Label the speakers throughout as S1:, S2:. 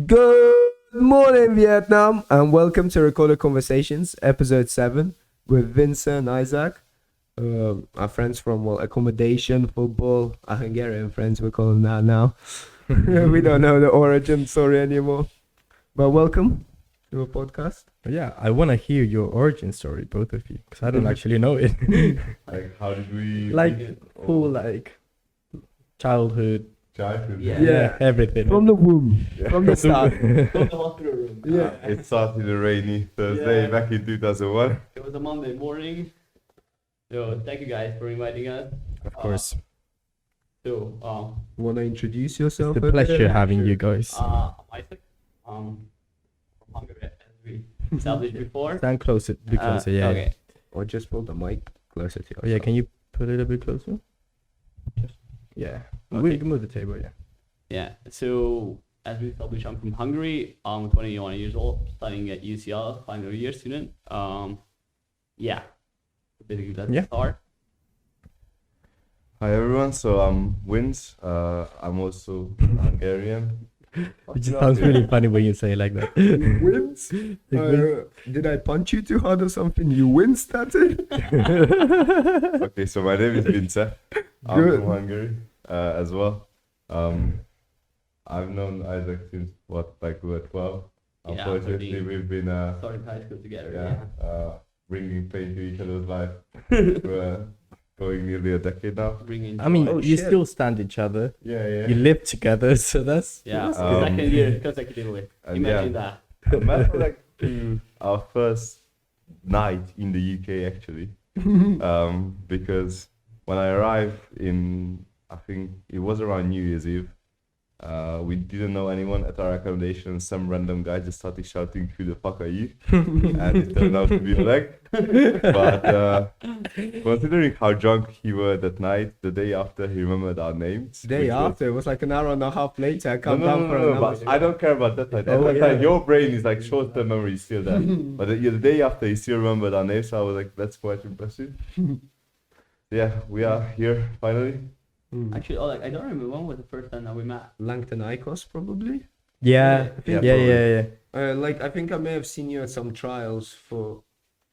S1: Good morning, Vietnam, and welcome to Recorded Conversations, episode 7, with Vincent and Iszak, our friends from accommodation, football, our Hungarian friends, we call them that now. We don't know the origin story anymore. But welcome to a podcast.
S2: Yeah, I want to hear your origin story, both of you, because I don't actually know it.
S3: Like, how did we...
S2: Full, childhood.
S3: Childhood?
S2: Yeah, everything.
S1: From the womb, from the start.
S4: From the hospital room.
S1: Yeah.
S3: It started a rainy Thursday back in 2001.
S4: It was a Monday morning. So thank you guys for inviting us.
S2: Of course.
S4: So
S1: Want to introduce yourself?
S2: It's a pleasure having you guys.
S4: I'm Iszak. From Hungary, as we established before.
S2: Stand closer, be closer, yeah.
S4: Okay.
S1: Or just pull the mic closer to you.
S2: Oh, yeah, can you put it a little bit closer? Yeah. We can move the table, yeah.
S4: Yeah. So as we established, I'm from Hungary. I'm 21 years old, studying at UCL, final year student. Yeah. Basically, that's start.
S3: Hi everyone, so I'm Wins. I'm also Hungarian.
S2: It just sounds really funny when you say it like that.
S1: Wins? Did I punch you too hard or something? You winced at it?
S3: Okay, so my name is Vincent. I'm from Hungary as well. I've known Iszak since we were 12. Unfortunately,
S4: 13.
S3: we've been
S4: Started high school together.
S3: bringing pain to each other's life for going nearly a decade now.
S4: Bringing
S2: I mean,
S4: joy.
S2: you still stand each other.
S3: Yeah.
S2: You live together, so that's...
S4: Yeah,
S3: Second
S4: year consecutively. Imagine that.
S3: Matter to our first night in the UK actually, because when I arrived I think it was around New Year's Eve, we didn't know anyone at our accommodation. Some random guy just started shouting, "Who the fuck are you?" And it turned out to be Oleg. But considering how drunk he was that night, the day after he remembered our names.
S1: Day after, it was like an hour and a half later. I come down for
S3: No,
S1: another.
S3: but I don't care about that night. At that time, your brain is like short-term memory is still there. But the day after, he still remembered our names. So I was like, that's quite impressive. Yeah, we are here finally.
S4: Actually, I don't remember when was the first time that we met.
S1: Langton Icos, probably.
S2: Yeah.
S1: I think I may have seen you at some trials for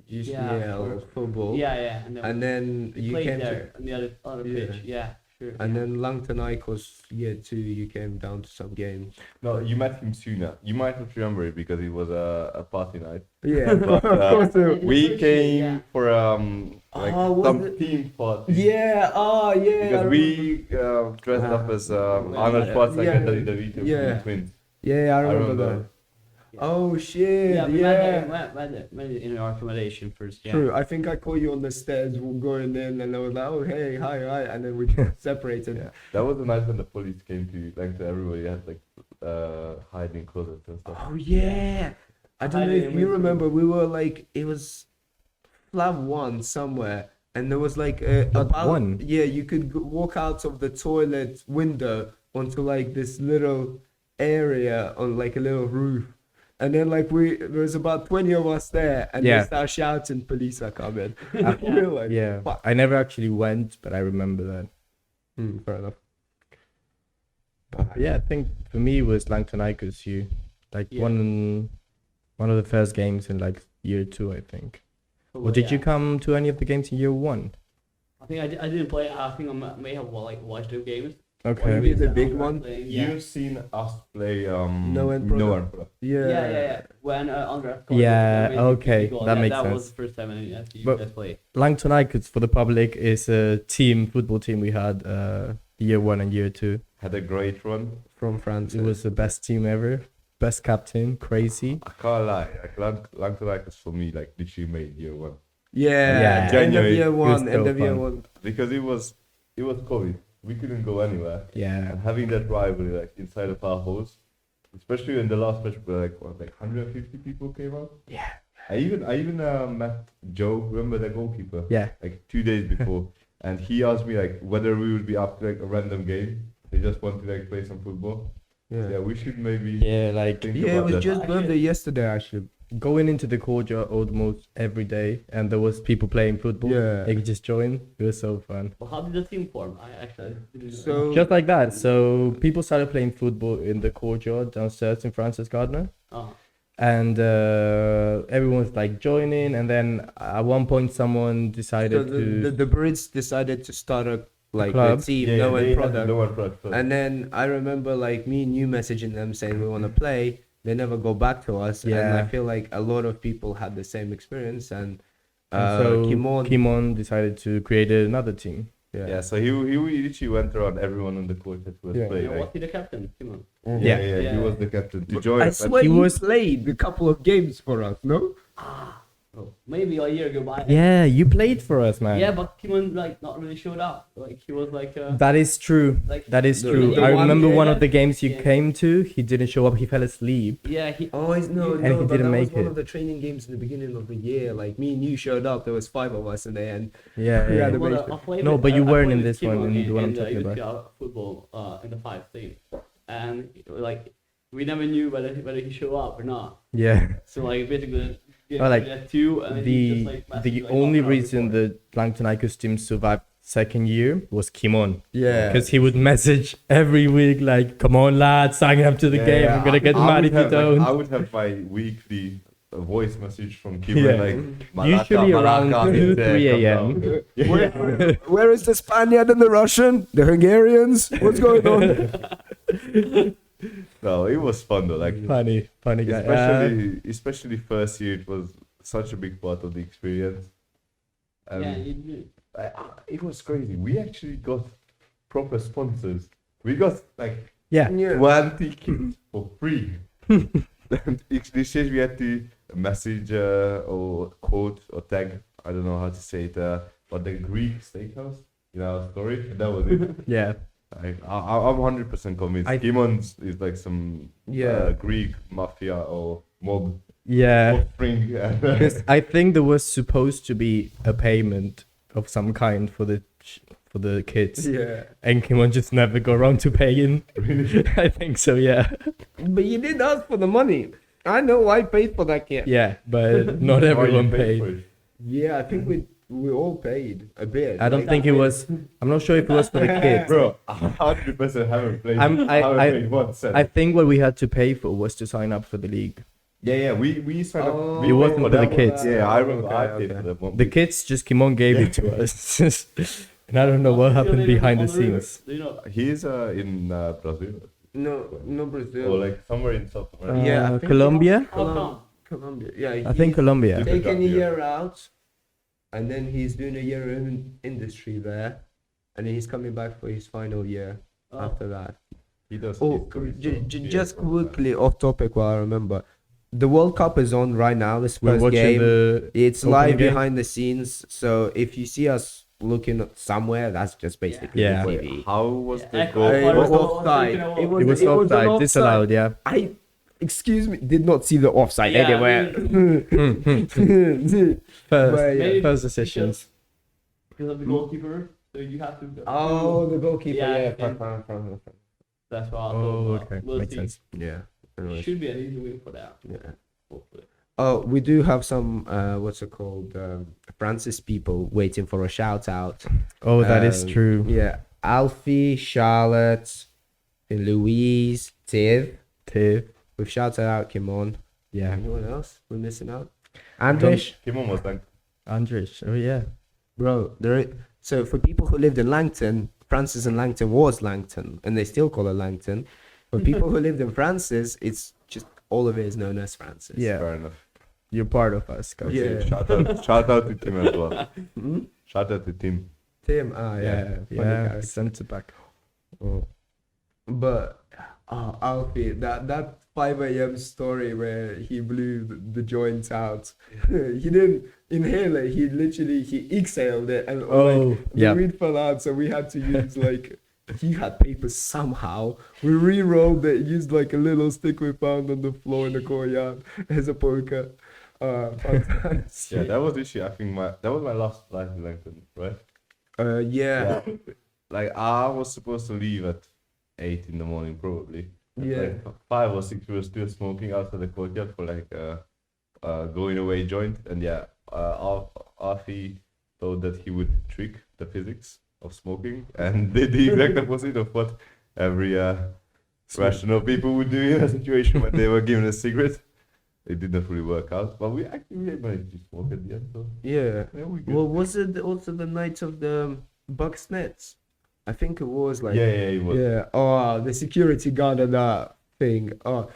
S1: UCL football.
S4: Yeah.
S1: And then
S4: we
S1: you
S4: played
S1: came
S4: there on the other pitch. Yeah, sure.
S1: And then Langton Icos year 2, you came down to some games.
S3: No, you met him sooner. You might not remember it because it was a party night.
S1: Yeah,
S3: But,
S1: of course.
S3: we came for some team party.
S1: Yeah,
S3: Because we dressed up as Arnold Schwarzenegger and the twins.
S1: Yeah, I remember that.
S4: Yeah.
S1: Oh shit!
S4: Yeah, we met in our accommodation first. Yeah.
S1: True. I think I caught you on the stairs going in, and I was like, "Oh, hey, hi," and then we just separated.
S3: Yeah, that was the night when the police came to everybody had hiding closets and stuff.
S1: Oh yeah, I don't know if you remember. We were like, it was Flav 1 somewhere, and there was like
S2: one.
S1: Yeah, you could walk out of the toilet window onto like this little area on like a little roof. And then there was about 20 of us there, and they start shouting, "Police are coming!"
S2: Fuck. I never actually went, but I remember that.
S1: Fair enough.
S2: But yeah, I think for me it was Langton Icos. One of the first games in year 2, I think. Or did you come to any of the games in year 1?
S4: I think I didn't play. I think I may have watched the games.
S1: Okay. Maybe the big one.
S3: You've seen us play
S1: No End Product.
S4: Yeah. When Andrea.
S2: Okay, that makes sense.
S4: That was the first time you guys played.
S2: Langton Icos, for the public, is a football team we had year 1 and year 2.
S3: Had a great run
S1: from France.
S2: It was the best team ever. Best captain, crazy.
S3: I can't lie. Langton Icos for me literally made year 1.
S1: Yeah. End of year 1. End of year 1.
S3: Because it was COVID. We couldn't go anywhere.
S2: Yeah.
S3: And having that rivalry inside of our house, especially in the last match, where like 150 people came out.
S2: Yeah.
S3: I even met Joe, remember the goalkeeper?
S2: Yeah.
S3: Like 2 days before, and he asked me like whether we would be up to like a random game. They just want to like play some football. Yeah, we should maybe
S2: Yeah, like
S3: think
S1: Yeah, it
S3: about
S1: was
S3: that.
S1: just birthday yesterday actually.
S2: going into the courtyard almost every day, and there was people playing football.
S1: Yeah.
S2: They could just join. It was so fun.
S4: Well, how did the team form? I actually didn't know.
S1: So
S2: Just like that. So people started playing football in the courtyard downstairs in Francis Gardner.
S4: Oh.
S2: And everyone was like joining, and then at one point someone decided
S1: the Brits decided to start a
S2: club.
S1: team,
S3: Yeah,
S1: no
S3: they
S1: one
S3: had
S1: product.
S3: no one product first.
S1: And then I remember like me and you messaging them saying we want to play. They never go back to us. And
S2: Yeah.
S1: I feel like a lot of people had the same experience. And
S2: And so
S1: Kimon,
S2: Kimon decided to create another team.
S3: Yeah, so he literally went around everyone on the court that was
S2: Yeah.
S3: playing.
S4: You know,
S3: Like,
S4: was he the captain? Come on.
S3: yeah,
S2: Yeah.
S3: he was the captain to join.
S1: I
S3: us.
S1: swear
S2: he
S1: he
S2: was-
S1: played a couple of games for us. No.
S4: Oh, maybe a year ago. But
S2: Yeah, you played for us, man.
S4: Yeah, but Kimon like not really showed up. Like he was like
S2: That is true.
S4: like
S2: That is
S1: The-
S2: true.
S1: the
S2: I
S1: one
S2: remember
S1: game-
S2: one of the games you
S4: Yeah.
S2: came to, he didn't show up, he fell asleep.
S4: yeah he
S1: Oh, no,
S2: And
S1: no,
S2: he
S1: but
S2: didn't
S1: that
S2: make
S1: was one
S2: it.
S1: of the training games in the beginning of the year. Like me and you showed up. There was 5 of us in the end.
S2: Yeah,
S1: We
S2: yeah.
S1: had a
S4: Well,
S1: basic.
S4: I played
S2: No,
S4: with-
S2: but you
S4: I
S2: weren't
S4: played
S2: in
S4: with
S2: this one,
S4: Kimon
S2: in the one I'm
S4: the
S2: talking about.
S4: UCL football in the 5th team, and like we never knew whether he show up or not.
S2: Yeah.
S4: So like basically,
S2: Oh, like,
S4: at 2, and then he just, like,
S2: The
S4: messaged, like,
S2: only
S4: half an hour
S2: reason
S4: before.
S2: the Langton Icos team survived second year was Kimon.
S1: Yeah.
S2: Because he would message every week like, "Come on, lads, sign up to the
S3: Yeah,
S2: game.
S3: yeah,
S2: I'm gonna get
S3: I
S2: mad
S3: would
S2: if you
S3: have,
S2: don't."
S3: I would have my weekly voice message from Kim,
S2: Yeah.
S3: like
S2: Usually around 2, 3 a.m.
S1: Where is the Spaniard and the Russian? The Hungarians? What's going on?
S3: No, it was fun though. Like
S2: Funny guy.
S3: especially first year, it was such a big part of the experience. And
S4: Yeah, you did.
S3: it was crazy. We actually got proper sponsors. We got like
S2: Yeah.
S3: 20 kits for free. This year we had to message or quote or tag, I don't know how to say it, but the Greek steakhouse in our story. And that was it.
S2: Yeah.
S3: I'm 100% convinced. Kimon is like some Greek mafia or mob
S2: Yeah.
S3: offspring.
S2: Because I think there was supposed to be a payment of some kind for the kids,
S1: Yeah.
S2: and Kimon just never got around to paying. I think so. Yeah.
S1: But you did ask for the money. I know I paid for that kit.
S2: Yeah, but not everyone paid.
S3: For it.
S1: Yeah, I think we all paid a bit.
S2: I don't
S1: Like,
S2: think it was. I'm not sure if it was for the kids.
S3: Bro, 100% haven't played.
S2: I-
S3: haven't played 1 cent.
S2: I think what we had to pay for was to sign up for the league.
S3: Yeah, we signed up.
S1: Oh,
S3: We
S2: It
S3: paid
S2: wasn't for the
S3: that one.
S2: kids.
S3: Yeah, I remember.
S1: Okay,
S3: I paid
S1: okay.
S3: for that one.
S2: The kids just Kimon gave it to us, and I don't know what happened behind the scenes.
S4: Do you know?
S3: He's in Brazil
S1: No Brazil.
S3: or like somewhere in South America.
S1: Yeah, I think-
S2: Colombia.
S4: How come?
S1: Colombia. Yeah,
S2: I think Colombia.
S3: Different
S1: taken a
S3: country, yeah.
S1: year out, and then he's doing a year in industry there, and then he's coming back for his final year
S4: Oh.
S1: after that.
S3: He does.
S1: Oh, just quickly off topic while I remember. The World Cup is on right now. This
S2: We're
S1: first
S2: watching
S1: game.
S2: the.
S1: It's
S2: opening
S1: live
S2: game.
S1: behind the scenes. So if you see us looking somewhere, that's just basically
S2: Yeah.
S1: the
S3: Wait,
S1: TV.
S3: how was
S4: Yeah,
S3: the
S4: Echo,
S3: goal?
S1: It was
S4: Well,
S1: offside.
S4: well,
S1: It was,
S2: It was
S1: it was an
S2: offside.
S1: offside.
S2: Disallowed. Yeah.
S1: I, excuse me, did not see the offside
S4: Yeah,
S1: anywhere.
S2: First,
S1: But, yeah.
S2: first decisions.
S4: Because of the goalkeeper, so you have to.
S1: Oh, the goalkeeper.
S4: Yeah,
S1: Yeah,
S4: and- That's why I thought.
S2: Oh, okay.
S4: We'll
S2: Makes
S4: see.
S2: sense.
S1: yeah. Anyways.
S4: Should be an easy win for that.
S1: Yeah.
S4: Hopefully.
S1: Oh, we do have some what's it called? Francis people waiting for a shout out.
S2: Oh, that is
S1: Um,
S2: true.
S1: Yeah, Alfie, Charlotte, Louise, Tiv.
S2: Tiff.
S1: We've shouted out Kimon.
S2: Yeah.
S1: Anyone else we're missing out? Andrish,
S3: Kimon was like,
S2: Andrish. Oh yeah.
S1: bro. So for people who lived in Langton, Francis and Langton was Langton, and they still call it Langton. For people who lived in Francis, it's just all of it is known as Francis.
S2: Yeah.
S3: fair enough.
S2: You're part of us, guys.
S1: Yeah.
S3: Shout out to Tim as well.
S1: Hmm?
S3: Shout out to Tim.
S1: Tim. Ah, yeah. Funny
S2: Yeah.
S1: character.
S2: Centre back.
S1: Oh. But Alfie, that 5 a.m. story where he blew the joints out. He didn't inhale it. He exhaled it, and
S2: Oh,
S1: like, the
S2: yeah.
S1: weed fell out. So we had to use like he had paper somehow. We re-rolled it, used like a little stick we found on the floor in the courtyard as a poker. Fantastic.
S3: Yeah, that was issue. I think that was my last flight in Langton, right?
S1: Yeah.
S3: Like I was supposed to leave at 8 in the morning, probably. At
S1: Yeah.
S3: like 5 or 6, we were still smoking outside the courtyard for like going away joint, and yeah, Arfi thought that he would trick the physics of smoking and did the exact opposite of what every rational people would do in a situation when they were given a cigarette. It did not really work out, but we actually managed to smoke at the end. So
S1: Yeah.
S3: yeah, we good.
S1: Well, was it also the night of the Bucks Nets? I think it was like.
S3: yeah, it was.
S1: Yeah. Oh, the security guard and that thing. Oh,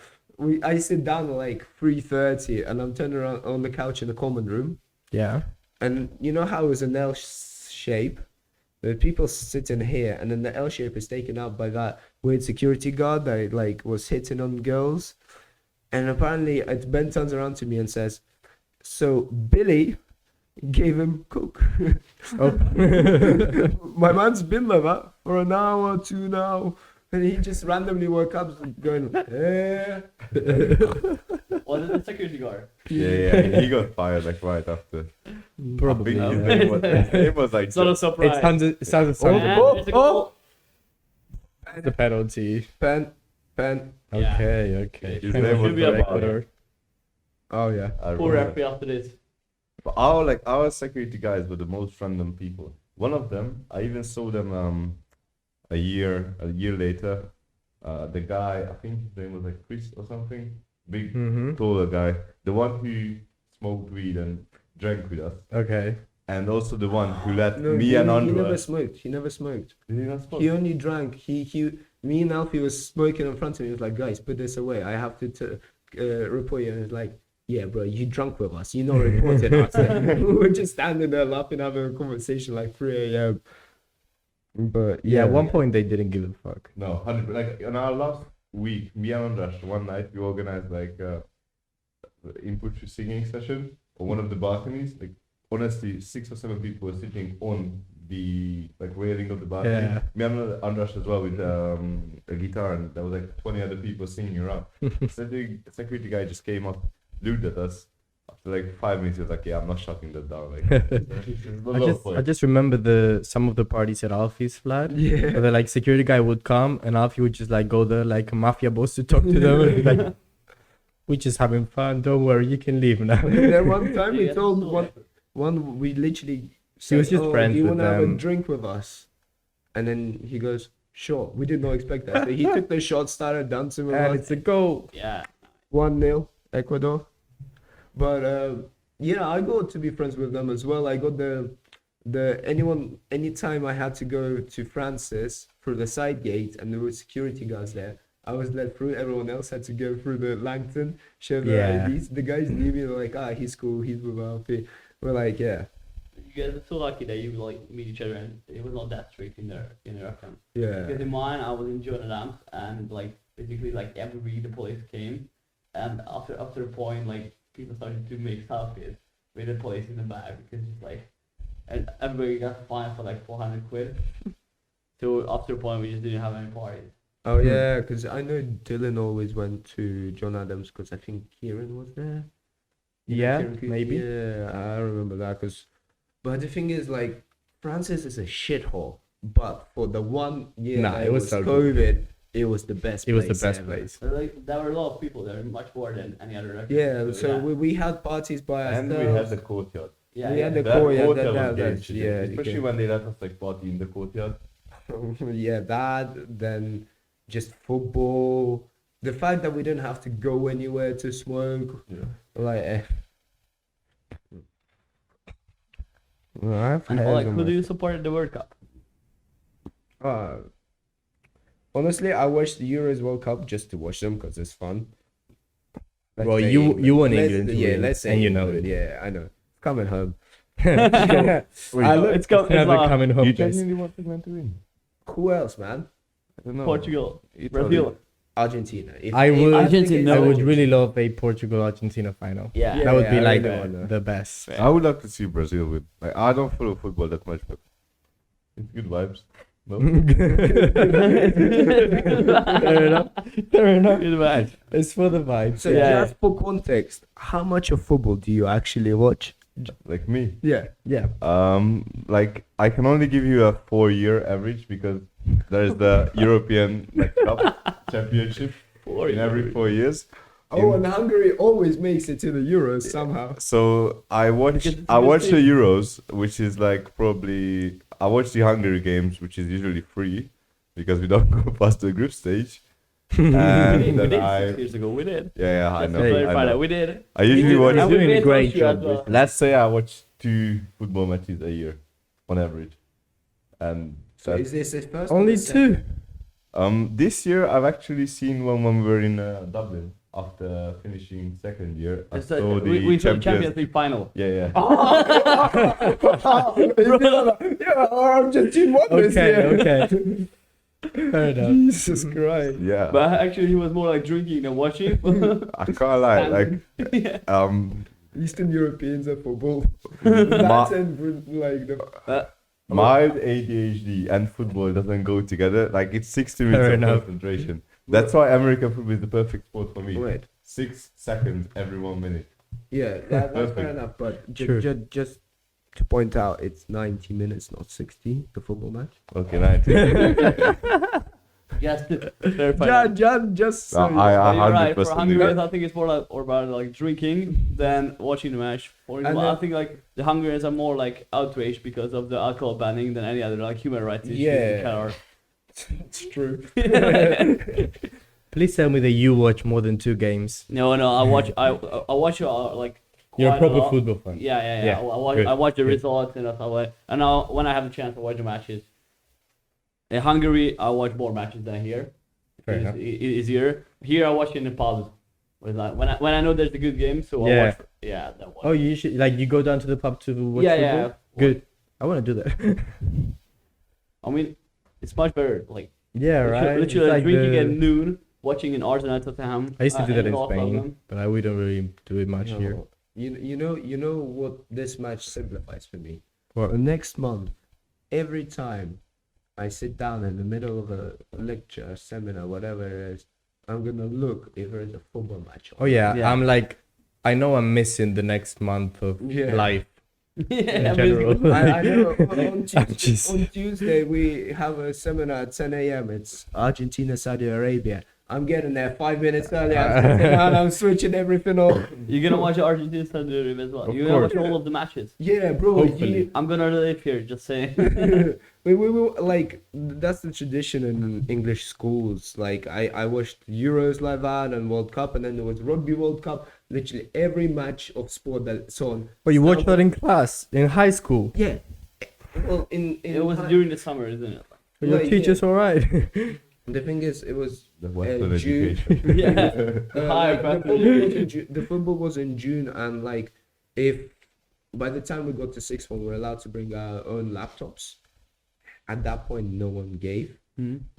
S1: I sit down at like 3:30, and I'm turning around on the couch in the common room,
S2: Yeah.
S1: and you know how it's an L shape. The people sitting here, and then the L shape is taken up by that weird security guard that like was hitting on girls, and apparently Ben turns around to me and says, "So Billy gave him coke."
S2: Oh.
S1: My man's been like that for an hour or two now, and he just randomly woke up going, "Eh."
S4: Was it the security guard?
S3: Yeah, he got fired like right after.
S2: Probably.
S3: I think
S2: Yeah.
S3: his name was like
S4: It's not a surprise.
S2: It sounds
S1: Oh,
S4: And
S1: oh,
S4: it's a
S1: oh.
S4: goal.
S2: the penalty.
S1: Pen.
S4: Yeah.
S2: Okay.
S3: His
S2: Penalty
S3: name was
S2: for
S4: Should be a
S2: Ecuador.
S1: Oh yeah.
S3: I
S4: Poor
S3: remember.
S4: referee after this.
S3: But our security guys were the most random people. One of them, I even saw them a year later. The guy, I think his name was like Chris or something. Big,
S2: Mm-hmm.
S3: taller guy. The one who smoked weed and drank with us.
S2: Okay.
S3: And also the one who let
S1: No,
S3: me
S1: he,
S3: and
S1: he
S3: Andra.
S1: never smoked. He never smoked.
S3: Did he not smoke?
S1: He only drank. Me and Alfie was smoking in front of me. He was like, "Guys, put this away. I have to report you." And it's like, "Yeah, bro, you drunk with us. You not reported us." We're just standing there laughing, having a conversation like 3 a.m. But
S2: Yeah,
S1: yeah,
S2: at one point they didn't give a fuck.
S3: No, 100%. Like on our last week, me and Andras, one night we organized like input to singing session on one of the balconies. Like honestly, 6 or 7 people were sitting on the like railing of the balcony.
S2: Yeah.
S3: Me and Andras as well with a guitar, and there was like 20 other people singing around. So the security guy just came up, looked at us. After like 5 minutes, he was like, "Yeah, I'm not shutting that down." Like,
S2: I just remember some of the parties at Alfie's flat.
S1: yeah.
S2: Where the like security guy would come and Alfie would just like go there like a mafia boss to talk to them. And be like, we're just having fun. Don't worry, you can leave now.
S1: And then one time we
S4: Yeah,
S1: told
S4: so
S1: one we literally
S2: He
S1: said,
S2: was just
S1: "Oh,
S2: friends
S1: do you
S2: with
S1: want to have a
S2: them."
S1: drink with us?" And then he goes, "Sure." We did not expect that. So he took the shot, started dancing with
S2: And
S1: us.
S2: it's a goal.
S4: Yeah.
S1: 1-0 Ecuador. But yeah, I got to be friends with them as well. I got anytime I had to go to Francis through the side gate and there were security guards there, I was let through. Everyone else had to go through the Langton, show their
S2: Yeah.
S1: IDs. The guys knew me. They're like, he's cool. He's with Alfie. We're like, yeah,
S4: You guys are so lucky that you like meet each other and it was not that strict in their account.
S1: yeah.
S4: Because in mine, I was in Jordan and like basically like every week the police came, and after a point like people started to make selfies with the police in the back because it's like, and everybody got fined for like 400 quid. So after a point, we just didn't have any parties.
S1: Oh yeah, because I know Dylan always went to John Adams because I think Kieran was there. You know,
S2: Yeah,
S1: Kieran Cooper?
S2: maybe.
S1: Yeah, I remember that. But the thing is, like, Francis is a shithole. But for the 1 year
S2: Nah,
S1: that
S2: it was so good.
S1: COVID, it was the best.
S2: It was the
S1: place
S2: best
S1: ever.
S2: place.
S4: But like there were a lot of people there, much more than any other record.
S1: Yeah, so we had parties by
S3: and
S1: ourselves.
S3: we had the courtyard.
S4: yeah,
S1: we had
S4: yeah.
S1: the courtyard,
S3: courtyard was game
S1: that's-
S3: changer,
S1: yeah,
S3: especially
S1: okay.
S3: when they let us like party in the courtyard.
S1: Yeah, that, then just football. The fact that we didn't have to go anywhere to smoke.
S3: Yeah.
S1: Like, I've
S4: And
S1: had
S4: like,
S1: so
S4: who do
S1: much-
S4: you support at the World Cup?
S1: Honestly, I watched the Euros World Cup just to watch them because it's fun. Let's
S2: Well,
S1: say
S2: you
S1: England.
S2: want
S1: Let's-
S2: England to
S1: yeah,
S2: win,
S1: let's say
S2: and you know
S1: England.
S2: it.
S1: Yeah, I know. It's coming home.
S3: Wait,
S4: It's
S2: Never coming home.
S3: you
S2: guys.
S3: genuinely want England to win?
S1: Who else, man?
S3: I don't know.
S4: Portugal,
S3: Italy.
S4: Brazil.
S1: Argentina.
S2: I would-
S4: Argentina,
S2: I
S4: no.
S2: would really love a Portugal-Argentina final.
S4: Yeah.
S1: Yeah.
S2: That would be
S1: I
S2: like
S1: really wanna.
S2: the best.
S3: I would love to see Brazil with. Like, I don't follow football that much, but it's good vibes. No.
S2: Fair enough. Fair enough.
S4: Good match.
S2: It's for the vibes.
S1: So
S4: Yeah.
S1: just for context, how much of football do you actually watch?
S3: Like me.
S1: Yeah.
S2: Yeah.
S3: Like I can only give you a 4-year average because there's the European like Cup championship in every 4 years.
S1: Oh, and Hungary always makes it to the Euros somehow.
S3: So I watch
S4: Because it's a good
S3: the
S4: thing.
S3: Euros, which is like probably I watch the Hungary games, which is usually free because we don't go past the group stage.
S4: We
S3: And
S4: did
S3: then
S4: 6 years ago. We did.
S3: yeah, I
S4: Just
S3: know.
S4: to
S2: Hey.
S4: clarify
S3: I
S4: that
S3: know.
S4: we did.
S3: I usually
S2: He's
S3: watch.
S2: doing-
S4: And we
S2: doing a
S4: made
S2: great
S4: Austria as
S2: job
S4: well.
S2: with
S3: Let's say I watch 2 football matches a year, on average, and
S1: So
S3: that-
S1: is this his first?
S2: Only 2.
S3: This year I've actually seen one when we were in Dublin after finishing second year. I
S4: It's
S3: saw
S4: like,
S3: the
S4: we saw the Champions League final.
S3: Yeah, yeah.
S1: Yeah, Argentina won this
S2: Okay,
S1: year.
S2: okay. Fair enough.
S1: Jesus Christ.
S3: Yeah.
S4: But actually, he was more like drinking than watching.
S3: I can't lie. Like,
S1: Eastern Europeans are football.
S3: Ma-
S1: That's and like the.
S3: mild ADHD and football doesn't go together. Like, it's 60 minutes
S2: Fair
S3: of
S2: enough.
S3: concentration. That's why American football is the perfect sport for me.
S1: Wait.
S3: 6 seconds every 1 minute.
S1: Yeah, that's fair
S3: Perfect.
S1: enough. But
S2: True.
S1: just to point out, it's 90 minutes, not 60. The football match.
S3: Okay, 90.
S4: Just to clarify. that.
S1: Just.
S3: No,
S1: So
S3: I
S4: You're right. For
S3: 100%
S4: Hungarians,
S3: agree.
S4: I think it's more like or about like drinking than watching the match. For example,
S1: then-
S4: I think like the Hungarians are more like outraged because of the alcohol banning than any other like human rights issue.
S1: Yeah. It's true.
S2: Please tell me that you watch more than 2 games.
S4: No, I watch. I watch like.
S2: You're a
S4: quite
S2: proper
S4: lot.
S2: football fan.
S4: Yeah.
S2: Yeah,
S4: I watch the
S2: good.
S4: results and stuff like. And now when I have the chance to watch the matches. In Hungary, I watch more matches than here.
S2: Fair
S4: It's
S2: enough.
S4: easier. Here, I watch in the pub. When I know there's a good game, so I
S2: Yeah.
S4: watch. Yeah, that one.
S2: Oh, you should like you go down to the pub to watch
S4: yeah,
S2: football?
S4: yeah.
S2: Good. I want to do that.
S4: I mean, it's much better. Like
S2: Yeah, right. It's
S4: literally
S2: like
S4: drinking
S2: the-
S4: at noon, watching in Arsenal Tottenham.
S2: I used to do that in
S4: all of
S2: Spain,
S4: them.
S2: but we don't really do it much here.
S1: No. You know what this match simplifies for me.
S2: What?
S1: Next month, every time I sit down in the middle of a lecture, seminar, whatever it is, I'm gonna look if there is a football match on.
S2: Oh yeah,
S4: Yeah.
S2: I'm like, I know I'm missing the next month of
S1: Yeah.
S2: life.
S4: Yeah,
S2: general.
S4: basically.
S1: I know on
S2: Jeez.
S1: Tuesday, on Tuesday we have a seminar at 10 a.m. It's Argentina, Saudi Arabia. I'm getting there 5 minutes early. I'm sitting down, I'm switching everything off.
S4: You're gonna watch Argentina Saudi Arabia as well.
S2: Of
S4: You're gonna watch
S2: course.
S4: all of the matches.
S1: Yeah, bro.
S2: Hopefully.
S4: I'm gonna live here. Just saying.
S1: we like that's the tradition in English schools. Like I watched Euros like that and World Cup, and then there was Rugby World Cup. Literally every match of sport that's on.
S2: But you watched that in class, in high school.
S1: Yeah. Well, in
S4: It was during the summer, isn't it?
S2: But your
S1: Like,
S2: teacher's alright.
S1: the thing is, it was
S3: The Western
S1: June.
S3: education.
S4: Yeah. Higher
S1: like,
S4: pressure.
S1: the football was in June, and like if by the time we got to sixth form, we were allowed to bring our own laptops. At that point, no one gave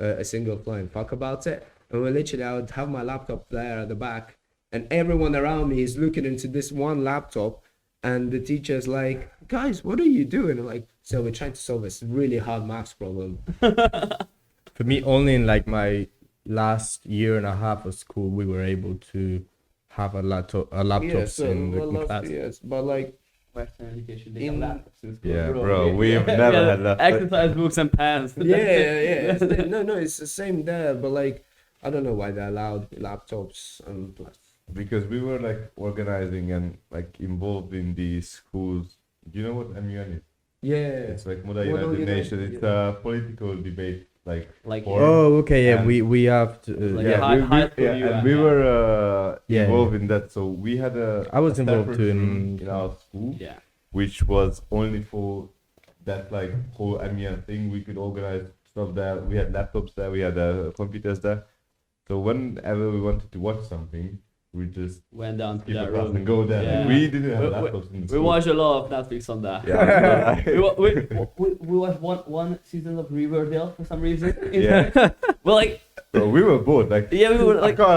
S1: a single flying fuck about it. And we literally, I would have my laptop there at the back, and everyone around me is looking into this one laptop, and the teacher's like, "Guys, what are you doing?" And I'm like, "So we're trying to solve this really hard maths problem."
S2: For me, only in like my last year and a half of school, we were able to have laptops in class.
S1: Yes, but like.
S4: Western education. They
S1: In-
S4: have laptops in school,
S3: Yeah, bro, we've never
S4: Yeah,
S3: had that.
S4: Exercise books and pens.
S1: Yeah. No, it's the same there, but like, I don't know why they allowed laptops and
S3: Because we were like organizing and like involved in the schools. Do you know what MUN is?
S1: yeah.
S3: It's like Model
S1: Model
S3: United
S1: United,
S3: Nations. It's a political debate. Like
S4: Like
S3: Or-
S2: Oh, okay, yeah,
S3: Yeah.
S2: we have to.
S4: Like
S2: yeah,
S4: high- high school
S3: yeah,
S4: UN,
S3: and we
S4: yeah.
S3: were
S2: Yeah,
S3: involved
S2: yeah.
S3: in that. So we had
S2: I was
S3: a
S2: involved
S3: separate
S2: too in-
S3: room in our school,
S4: yeah.
S3: which was only for that like whole MUN thing. We could organize stuff there. We had laptops there. We had computers there. So whenever we wanted to watch something, we just
S4: Went down to
S3: skip the
S4: that
S3: class
S4: room.
S3: and go there.
S4: Yeah.
S3: We didn't have
S4: We-
S3: laptops in the
S4: We
S3: school.
S4: watched a lot of Netflix on that.
S3: Yeah.
S4: we watched one season of Riverdale for some reason.
S3: Yeah.
S4: Well, like
S3: Bro, we were bored. Like
S4: yeah, we were
S3: I
S4: like
S3: can't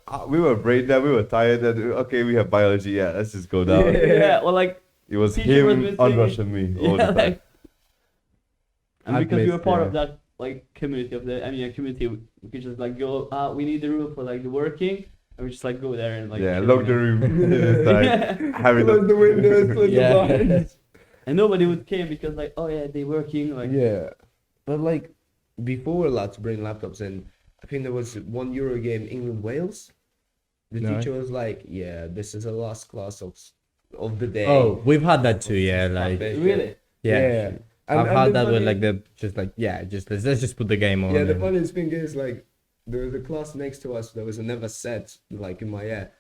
S3: lie. We were brain dead. We were tired. And okay, we have biology. Yeah, let's just go down.
S4: yeah, well like
S3: It was
S4: Teacher was
S3: him
S4: missing.
S3: unrushing me all
S4: yeah,
S3: the time.
S4: like And
S2: I've
S4: because we were
S2: missed,
S4: part
S2: yeah.
S4: of that like community of the MEA community, we could just like go. We need the room for like the working, and we just like go there and like.
S3: yeah,
S4: chill,
S3: lock
S4: you
S3: the
S4: know?
S3: room. It's like
S4: Yeah.
S3: having
S1: Close the windows, close
S2: Yeah.
S1: the blinds.
S4: And nobody would came because like, oh yeah, they working like.
S1: Yeah, but like before we're allowed to bring laptops in, I think there was one Euro game, England Wales. The
S2: No.
S1: teacher was like, "Yeah, this is the last class of the day."
S2: Oh, we've had that too. Yeah, like
S4: Really?
S2: yeah.
S1: And
S2: I've had
S1: the
S2: that with
S1: funny-
S2: like the just like yeah, just let's just put the game on.
S1: Yeah, the
S2: and-
S1: funniest thing is like there was a class next to us. There was another set like in my ear,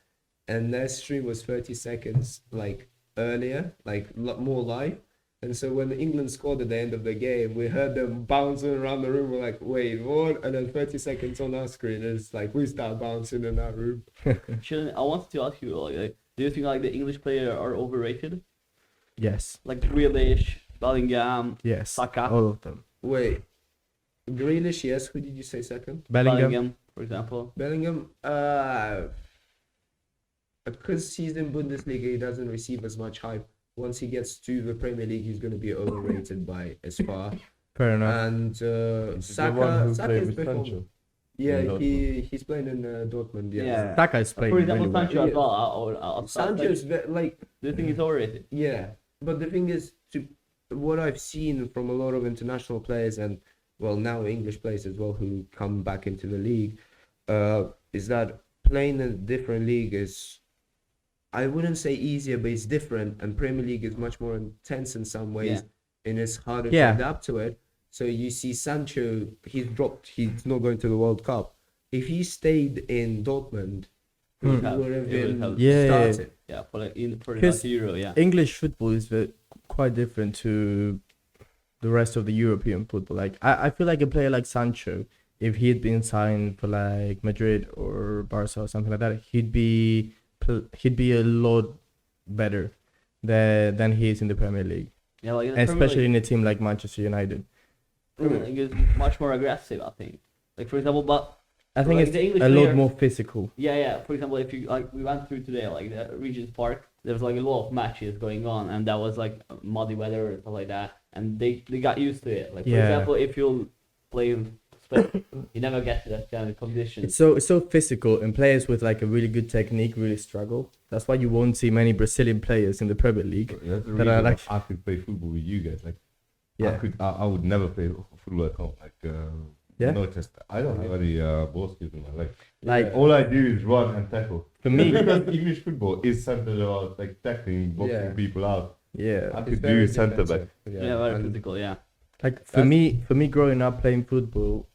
S1: and their stream was 30 seconds like earlier, like more live. And so when England scored at the end of the game, we heard them bouncing around the room. We're like, wait, what? And then 30 seconds on our screen, it's like we start bouncing in our room.
S4: I wanted to ask you like, do you think like the English players are overrated?
S2: Yes,
S4: Like Grealish, Bellingham,
S2: yes,
S4: Saka.
S2: all of them.
S1: Wait, Grealish, yes. Who did you say second?
S2: Bellingham.
S4: for example.
S1: Bellingham. Because he's in Bundesliga, he doesn't receive as much hype. Once he gets to the Premier League, he's going to be overrated by as far.
S2: Fair enough.
S1: And
S3: Is it the
S1: Saka,
S3: one who
S1: Saka
S3: played
S1: is
S3: with
S1: performing.
S3: Sancho?
S1: Yeah,
S3: in
S1: he's playing in Dortmund. Yeah.
S4: Yeah.
S2: Saka is playing
S4: For example,
S2: really well.
S4: Sancho as
S1: Yeah.
S4: well. Like,
S1: Sancho's like
S4: do you think he's overrated?
S1: yeah, but the thing is, to what I've seen from a lot of international players and well now English players as well who come back into the league, is that playing in a different league is, I wouldn't say easier, but it's different, and Premier League is much more intense in some ways, and it's harder
S2: Yeah.
S1: to adapt to it. So you see Sancho, he's dropped, he's not going to the World Cup. If he stayed in Dortmund, he
S2: Hmm.
S1: would have
S4: It would
S1: been
S4: help.
S2: Yeah.
S1: started.
S4: Yeah, for like for the
S2: Because
S4: last Euro, yeah.
S2: English football is quite different to the rest of the European football. Like I feel like a player like Sancho, if he had been signed for like Madrid or Barca or something like that, he'd be a lot better than he is in the Premier League,
S4: Yeah, like in the
S2: especially in a team like Manchester United.
S4: Premier League is much more aggressive, I think. Like for example, but
S2: I think
S4: Like
S2: it's
S4: the English
S2: a lot
S4: players-
S2: more physical.
S4: yeah. For example, if you like, we went through today, like the Regent's Park. There was like a lot of matches going on, and that was like muddy weather and stuff like that, and they got used to it. Like for
S2: Yeah.
S4: example, if you play in Spain, you never get to that kind of conditions.
S2: It's so physical, and players with like a really good technique really struggle. That's why you won't see many Brazilian players in the Premier League.
S3: That's the
S2: That I
S3: reason
S2: like-
S3: I could play football with you guys. Like,
S2: Yeah.
S3: I would never play football at home. Like,
S2: Yeah?
S3: no, just I don't have any ball skills in my life.
S2: Like
S3: All I do is run and tackle.
S2: for me,
S3: Because English football is centered around like tackling, boxing
S1: Yeah.
S3: people out.
S2: yeah.
S3: I
S1: It's
S3: could
S1: very
S3: do centre back.
S1: defensive,
S4: Yeah, very
S1: and-
S4: physical. Yeah.
S2: Like
S1: That's-
S2: for me growing up playing football,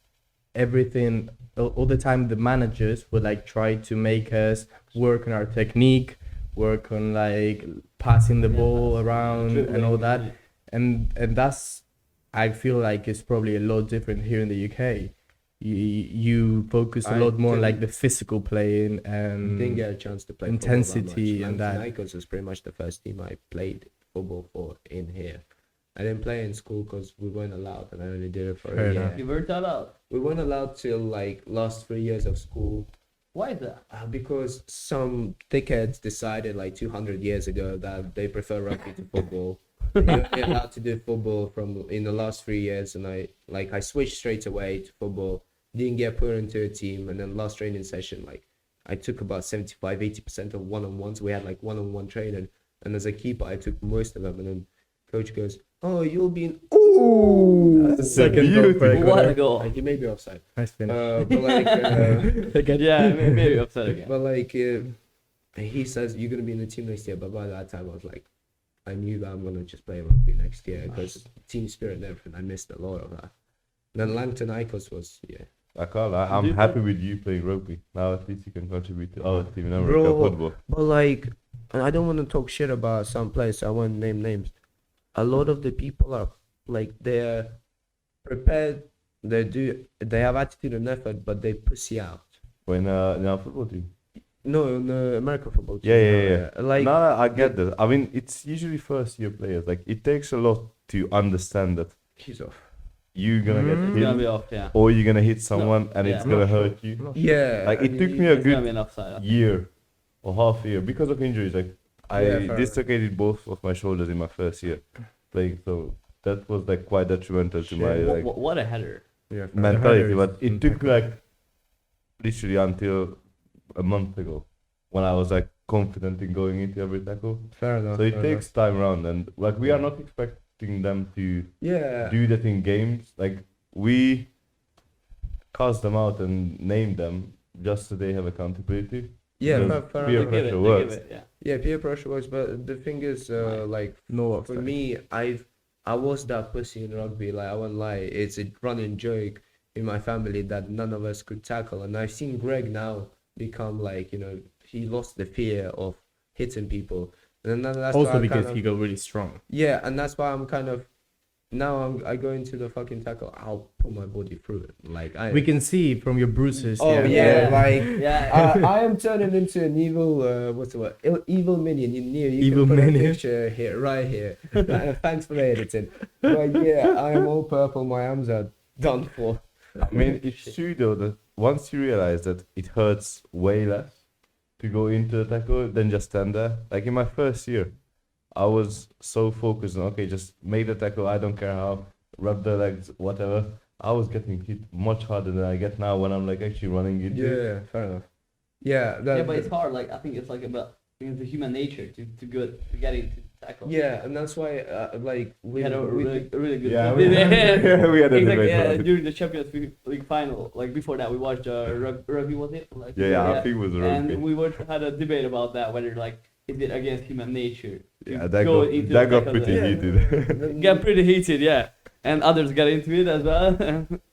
S2: everything all the time the managers would like try to make us work on our technique, work on like passing the
S4: Yeah,
S2: ball
S4: pass-
S2: around and all
S4: dribbling,
S2: that.
S4: yeah.
S2: And that's I feel like it's probably a lot different here in the UK. You focus a
S1: I
S2: lot more on like
S1: didn't-
S2: the physical playing
S1: didn't
S2: and
S1: get a chance to play football that
S2: intensity
S1: much.
S2: and that.
S1: Panathinaikos was pretty much the first team I played football for in here. I didn't play in school because we weren't allowed, and I only did it for
S2: Fair
S1: a year.
S2: enough.
S4: You weren't allowed.
S1: We weren't allowed till like last 3 years of school
S4: Why is that?
S1: because some dickheads decided like 200 years ago that they prefer rugby to football. You're only allowed to do football from in the last 3 years, and I switched straight away to football. Didn't get put into a team, and then last training session, like I took about 75-80% of one-on-ones. We had like one-on-one training, and as a keeper, I took most of them. And then coach goes, "Oh, you'll be in." Ooh,
S2: That's the second goal for
S4: What
S2: Ecuador.
S4: a goal.
S1: He may be offside.
S2: Nice finish.
S1: But like,
S2: Again.
S4: Yeah, maybe upset again.
S1: but like, he says you're gonna be in the team next year. But by that time, I was like, I knew that I'm gonna just play rugby next year because team spirit and everything. I missed a lot of that. Then Langton Icos was
S3: I can't.
S4: Do
S3: I'm
S4: you
S3: happy with you playing rugby. Now at least you can contribute to our team in America
S1: Bro.
S3: football.
S1: But like, and I don't want to talk shit about some players. So I won't name names. A lot of the people are like they're prepared. They have attitude and effort, but they pussy out.
S3: In our football team.
S1: No, in the American football team.
S3: Yeah.
S1: Like,
S3: No, I get that. I mean, it's usually first year players. Like, it takes a lot to understand that
S1: he's off.
S3: you're gonna
S2: Mm.
S3: get
S4: It's gonna
S3: hit,
S4: be off, yeah.
S3: or you're gonna hit someone and
S4: yeah.
S3: it's gonna hurt you.
S1: Yeah.
S3: Like, it
S1: and
S3: took
S1: he-
S3: me a
S4: It's gonna
S3: good
S4: be an offside. I think.
S3: year or half a year because of injuries. Like, I
S1: Yeah, fair
S3: dislocated both of my shoulders in my first year playing. So that was like quite detrimental to my like
S4: What a header.
S2: Yeah,
S3: mentality. But it took like literally until a month ago when I was like confident in going into every tackle.
S2: Fair enough.
S3: So it
S2: fair
S3: takes time around, and like we are not expecting them to
S1: Yeah.
S3: do that in games. Like we cast them out and name them just so they have accountability.
S1: Yeah,
S3: Because
S1: fair
S3: peer
S1: enough.
S3: pressure
S4: They give
S3: works.
S4: it, yeah.
S1: Yeah, peer pressure works, but the thing is, like
S2: enough. No
S1: for
S2: offside.
S1: me, I was that pussy in rugby. Like I won't lie, it's a running joke in my family that none of us could tackle, and I've seen Greg now become like he lost the fear of hitting people, and then that's why
S2: Also
S1: I
S2: because
S1: kind
S2: he
S1: of,
S2: got really strong.
S1: yeah, and that's why I'm kind of now I go into the fucking tackle. I'll put my body through it. Like
S2: We can see from your bruises.
S1: Oh
S4: Yeah.
S1: like.
S4: Yeah.
S1: I am turning into an evil, what's the word? Evil minion. You
S2: Evil
S1: can put
S2: minion.
S1: a picture here, right here. Thanks for the editing. But yeah, I am all purple. My arms are done for.
S3: I mean, it's true though that once you realize that it hurts way less to go into the tackle than just stand there. Like in my first year, I was so focused on okay, just make the tackle. I don't care how, rub the legs, whatever. I was getting hit much harder than I get now when I'm like actually running into it.
S1: Yeah, fair enough. Yeah,
S4: Yeah, but it's hard. Like I think it's like about the human nature to get into tackle.
S1: yeah, and that's why like
S4: We had a really good.
S3: Yeah,
S4: we
S3: we had a
S4: exactly,
S3: debate
S4: yeah,
S3: about it.
S4: during the Champions League final. Like before that, we watched rugby. Was it? Like,
S3: Yeah, I think it was a rugby.
S4: And we had a debate about that, whether like is it against human nature? to
S3: Yeah, that
S4: go
S3: got
S4: into
S3: that
S4: the
S3: got
S4: tackle
S3: pretty
S4: zone?
S3: heated.
S4: Get pretty heated, yeah. And others got into it as well.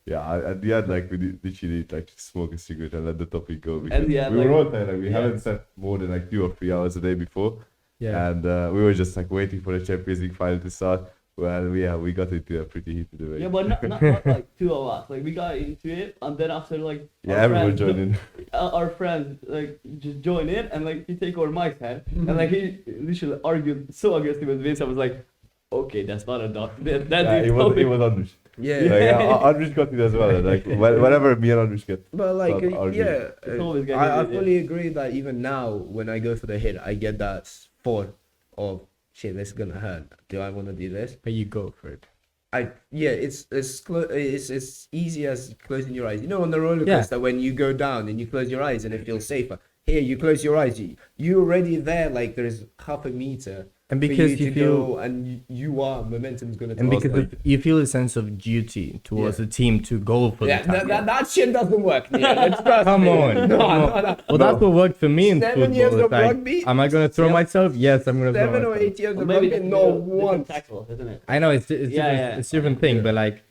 S3: At the end, like we literally like smoke a cigarette and let the topic go because
S4: yeah,
S3: we
S4: like-
S3: were all tired. Like we
S4: yeah.
S3: haven't slept more than like 2 or 3 hours a day before,
S2: Yeah.
S3: and we were just like waiting for the Champions League final to start. Well, we got into a pretty heated debate.
S4: Yeah, but not like two of us. Like we got into it, and then after like
S3: Yeah,
S4: our
S3: everyone
S4: friends-
S3: joined in.
S4: Our friends like just join in and like he take over Mike's head and like he literally argued so aggressively with Vince. I was like, okay, that's not a dog. That
S3: Yeah,
S4: is
S3: it was
S4: topic.
S3: Andrish.
S1: yeah.
S3: Like, Andrish got it as well. And, like whenever me and Andrish get,
S1: But like,
S3: Start arguing.
S1: yeah,
S4: It's always getting
S1: I
S4: it, yeah.
S1: fully agree that even now when I go for the hit, I get that thought of shit, this is gonna hurt. Do I want to do this?
S2: But you go for it.
S1: It's easy as closing your eyes. You know, on the roller
S2: Yeah.
S1: coaster when you go down and you close your eyes and it feels safer. Here, you close your eyes, you're already there. Like there's half a meter.
S2: And
S1: for
S2: because
S1: you
S2: you
S1: to
S2: feel
S1: go and you are momentum's gonna.
S2: and
S1: take
S2: because
S1: off.
S2: you feel a sense of duty towards
S1: Yeah.
S2: the team to go for
S1: yeah,
S2: the tackle.
S1: that shit doesn't work. Yeah, let's trust
S2: Come
S1: me.
S2: on,
S1: no,
S2: come
S1: no,
S2: on.
S1: no.
S2: Well, that's what worked for me in
S1: 7
S2: football.
S1: years
S2: It's
S1: of
S2: like,
S1: rugby?
S2: am I gonna throw
S1: Yep.
S2: myself? Yes, I'm gonna throw
S1: 7 or
S2: myself.
S1: 8 years
S4: Or
S1: of
S4: maybe
S1: rugby,
S4: that's
S1: no
S4: a different
S1: once.
S4: tackle, isn't it?
S2: I know it's
S4: Yeah,
S2: different,
S4: yeah.
S2: it's different thing, but like,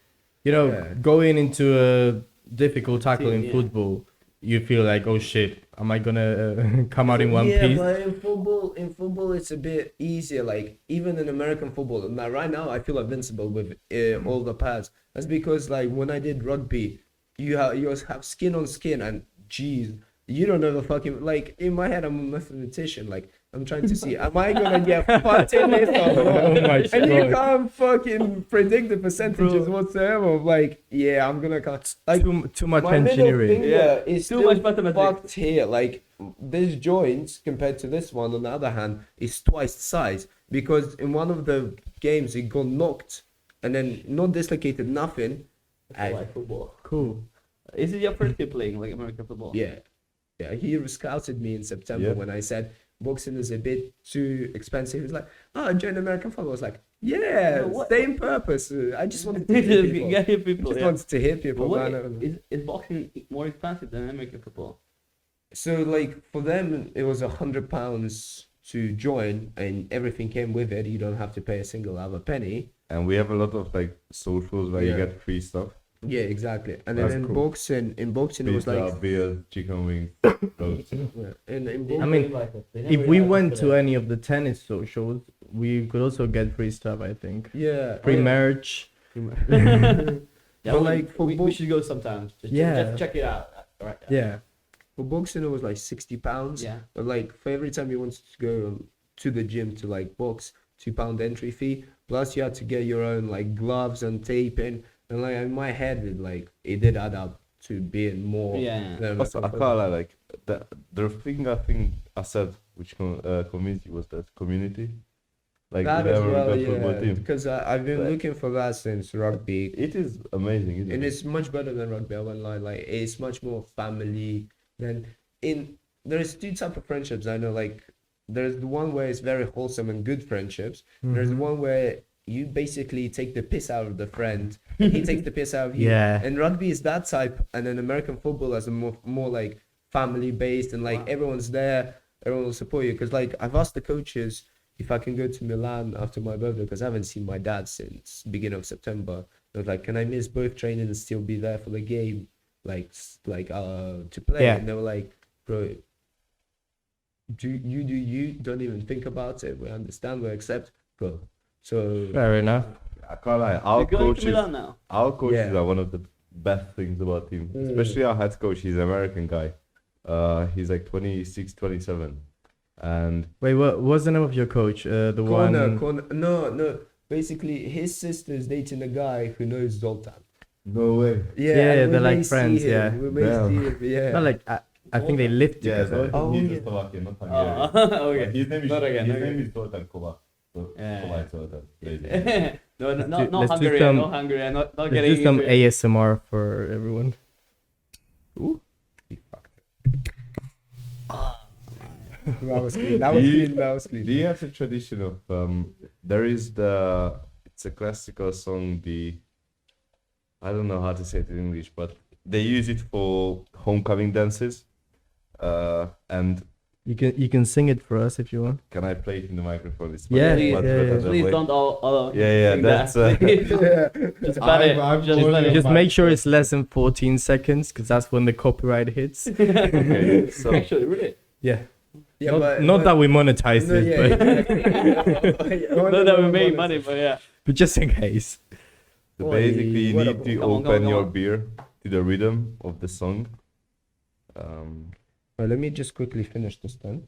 S2: you know,
S1: Yeah.
S2: going into a difficult tackle in
S4: Yeah.
S2: football, you feel like, oh shit, am I gonna come out in one
S1: yeah,
S2: piece?
S1: but in football, it's a bit easier. Like even in American football, now right now I feel invincible with all the pads. That's because like when I did rugby, you have skin on skin, and geez, you don't know the fucking like. In my head, I'm a mathematician. Like I'm trying to see, am I gonna get fucked in this or not?
S2: Oh my
S1: And you
S2: God.
S1: can't fucking predict the percentages whatsoever. Of like, yeah, I'm gonna cut like.
S2: Too much
S1: My middle
S2: engineering.
S1: finger
S4: Yeah,
S1: is
S4: too
S1: still
S4: much mathematics.
S1: fucked here. Like this joint compared to this one, on the other hand, is twice the size because in one of the games it got knocked and then not dislocated, nothing.
S4: I like football.
S2: Cool.
S4: Is it your first year playing like American football?
S1: Yeah, he scouted me in September
S3: Yeah.
S1: when I said boxing is a bit too expensive. He was like, "Oh, join American football." I was like, "Yeah,
S4: What-
S1: same purpose. I just wanted to hit people.
S4: Get hit
S1: I
S4: people.
S1: just
S4: Yeah.
S1: wanted to hit
S4: But
S1: people."
S4: what,
S1: man.
S4: is boxing more expensive than American football?
S1: So like for them, it was £100 to join, and everything came with it. You don't have to pay a single other penny.
S3: And we have a lot of like socials where you
S1: Yeah.
S3: get free stuff.
S1: Yeah, exactly. And then
S3: That's
S1: in
S3: cool.
S1: boxing, it was
S3: Pizza,
S1: like,
S3: beer, chicken wings, roast.
S1: yeah, in
S4: They
S1: boxing,
S2: I
S4: never
S2: mean,
S4: invite us. They
S2: If
S4: never
S2: we
S4: invite us
S2: went
S4: for
S2: to
S4: that.
S2: any of the tennis socials, we could also get free stuff, I think.
S1: yeah,
S2: Free
S1: yeah.
S2: merch.
S4: Yeah,
S1: But
S4: we,
S1: like for
S4: we
S1: box-
S4: should go sometimes.
S2: Yeah.
S4: Just check it out. All right.
S2: Yeah.
S1: For boxing, it was like £60.
S4: Yeah.
S1: But like for every time you wanted to go to the gym to like box, £2 entry fee. Plus you had to get your own like gloves and taping. And like in my head, it did add up to being more.
S4: Yeah.
S1: than
S3: Also, I can't lie, like the thing I think I said which convinced you was that community. like
S1: That
S3: with
S1: as
S3: every
S1: well,
S3: good football
S1: yeah.
S3: team.
S1: Because I've been
S3: But-
S1: looking for that since rugby.
S3: It is amazing, isn't
S1: And
S3: it?
S1: it's much better than rugby. I won't lie. Like it's much more family than in. There's two type of friendships I know. Like there's the one where it's very wholesome and good friendships. There's the one where you basically take the piss out of the friend, and he takes the piss out of you.
S2: Yeah.
S1: And rugby is that type, and then American football is a more like family based, and like
S4: Wow.
S1: everyone's there, everyone will support you. Because like I've asked the coaches if I can go to Milan after my birthday because I haven't seen my dad since beginning of September. I was like, can I miss both training and still be there for the game, to play?
S2: Yeah.
S1: And they were like, bro, do you don't even think about it. We understand, we accept, bro. So
S2: Fair enough.
S3: I can't lie.
S4: You're going to Milan now.
S3: Our coaches
S1: Yeah.
S3: are one of the best things about team, especially our head coach. He's an American guy. He's like 26, 27, and
S2: Wait, what's the name of your coach? The one.
S1: Corner. No. Basically, his sister's dating a guy who knows Zoltan.
S3: no way.
S1: Yeah,
S2: Yeah,
S1: and we
S2: they're like
S1: may see
S2: friends,
S1: him.
S2: yeah.
S1: We may
S3: Damn.
S1: see him. Yeah.
S2: Not like I think they lived
S3: Yeah,
S2: together.
S1: Oh,
S3: he's
S1: yeah.
S3: a Slovakian, not Hungarian.
S4: Oh, okay.
S3: His name is
S4: Not again,
S3: His
S4: okay.
S3: name is Zoltan Kovac.
S4: Yeah.
S3: Kovac Zoltan. Crazy.
S4: No,
S2: Let's
S4: not
S2: do
S4: Hungarian,
S2: some-
S4: not Hungarian, not
S2: Let's
S4: getting
S2: do some
S4: into it.
S2: ASMR for everyone.
S3: He fucked.
S1: That was clean. That was
S3: Do you-
S1: clean. That was clean.
S3: Do you have the tradition of there is it's a classical song, I don't know how to say it in English, but they use it for homecoming dances. And
S2: You can sing it for us if you want.
S3: can I play it in the microphone? It's
S2: Yeah,
S3: much
S2: yeah,
S3: better
S2: yeah.
S3: than
S4: Please
S3: like-
S4: don't all
S3: Yeah,
S4: sing
S3: that's,
S4: that.
S1: Yeah.
S4: Just ban it. Just ban it.
S2: Just make sure it's less than 14 seconds because that's when the copyright hits.
S3: Okay, so
S4: Actually, really.
S2: Yeah.
S1: Yeah,
S2: Not that we monetize
S1: No,
S2: it,
S1: yeah,
S2: but,
S1: exactly.
S4: Not that we made money, but yeah.
S2: but just in case.
S3: So basically, you
S1: What
S3: need
S1: a-
S3: to
S4: Come on,
S3: open
S4: come
S3: your
S4: on.
S3: beer to the rhythm of the song.
S1: Well, let me just quickly finish this then.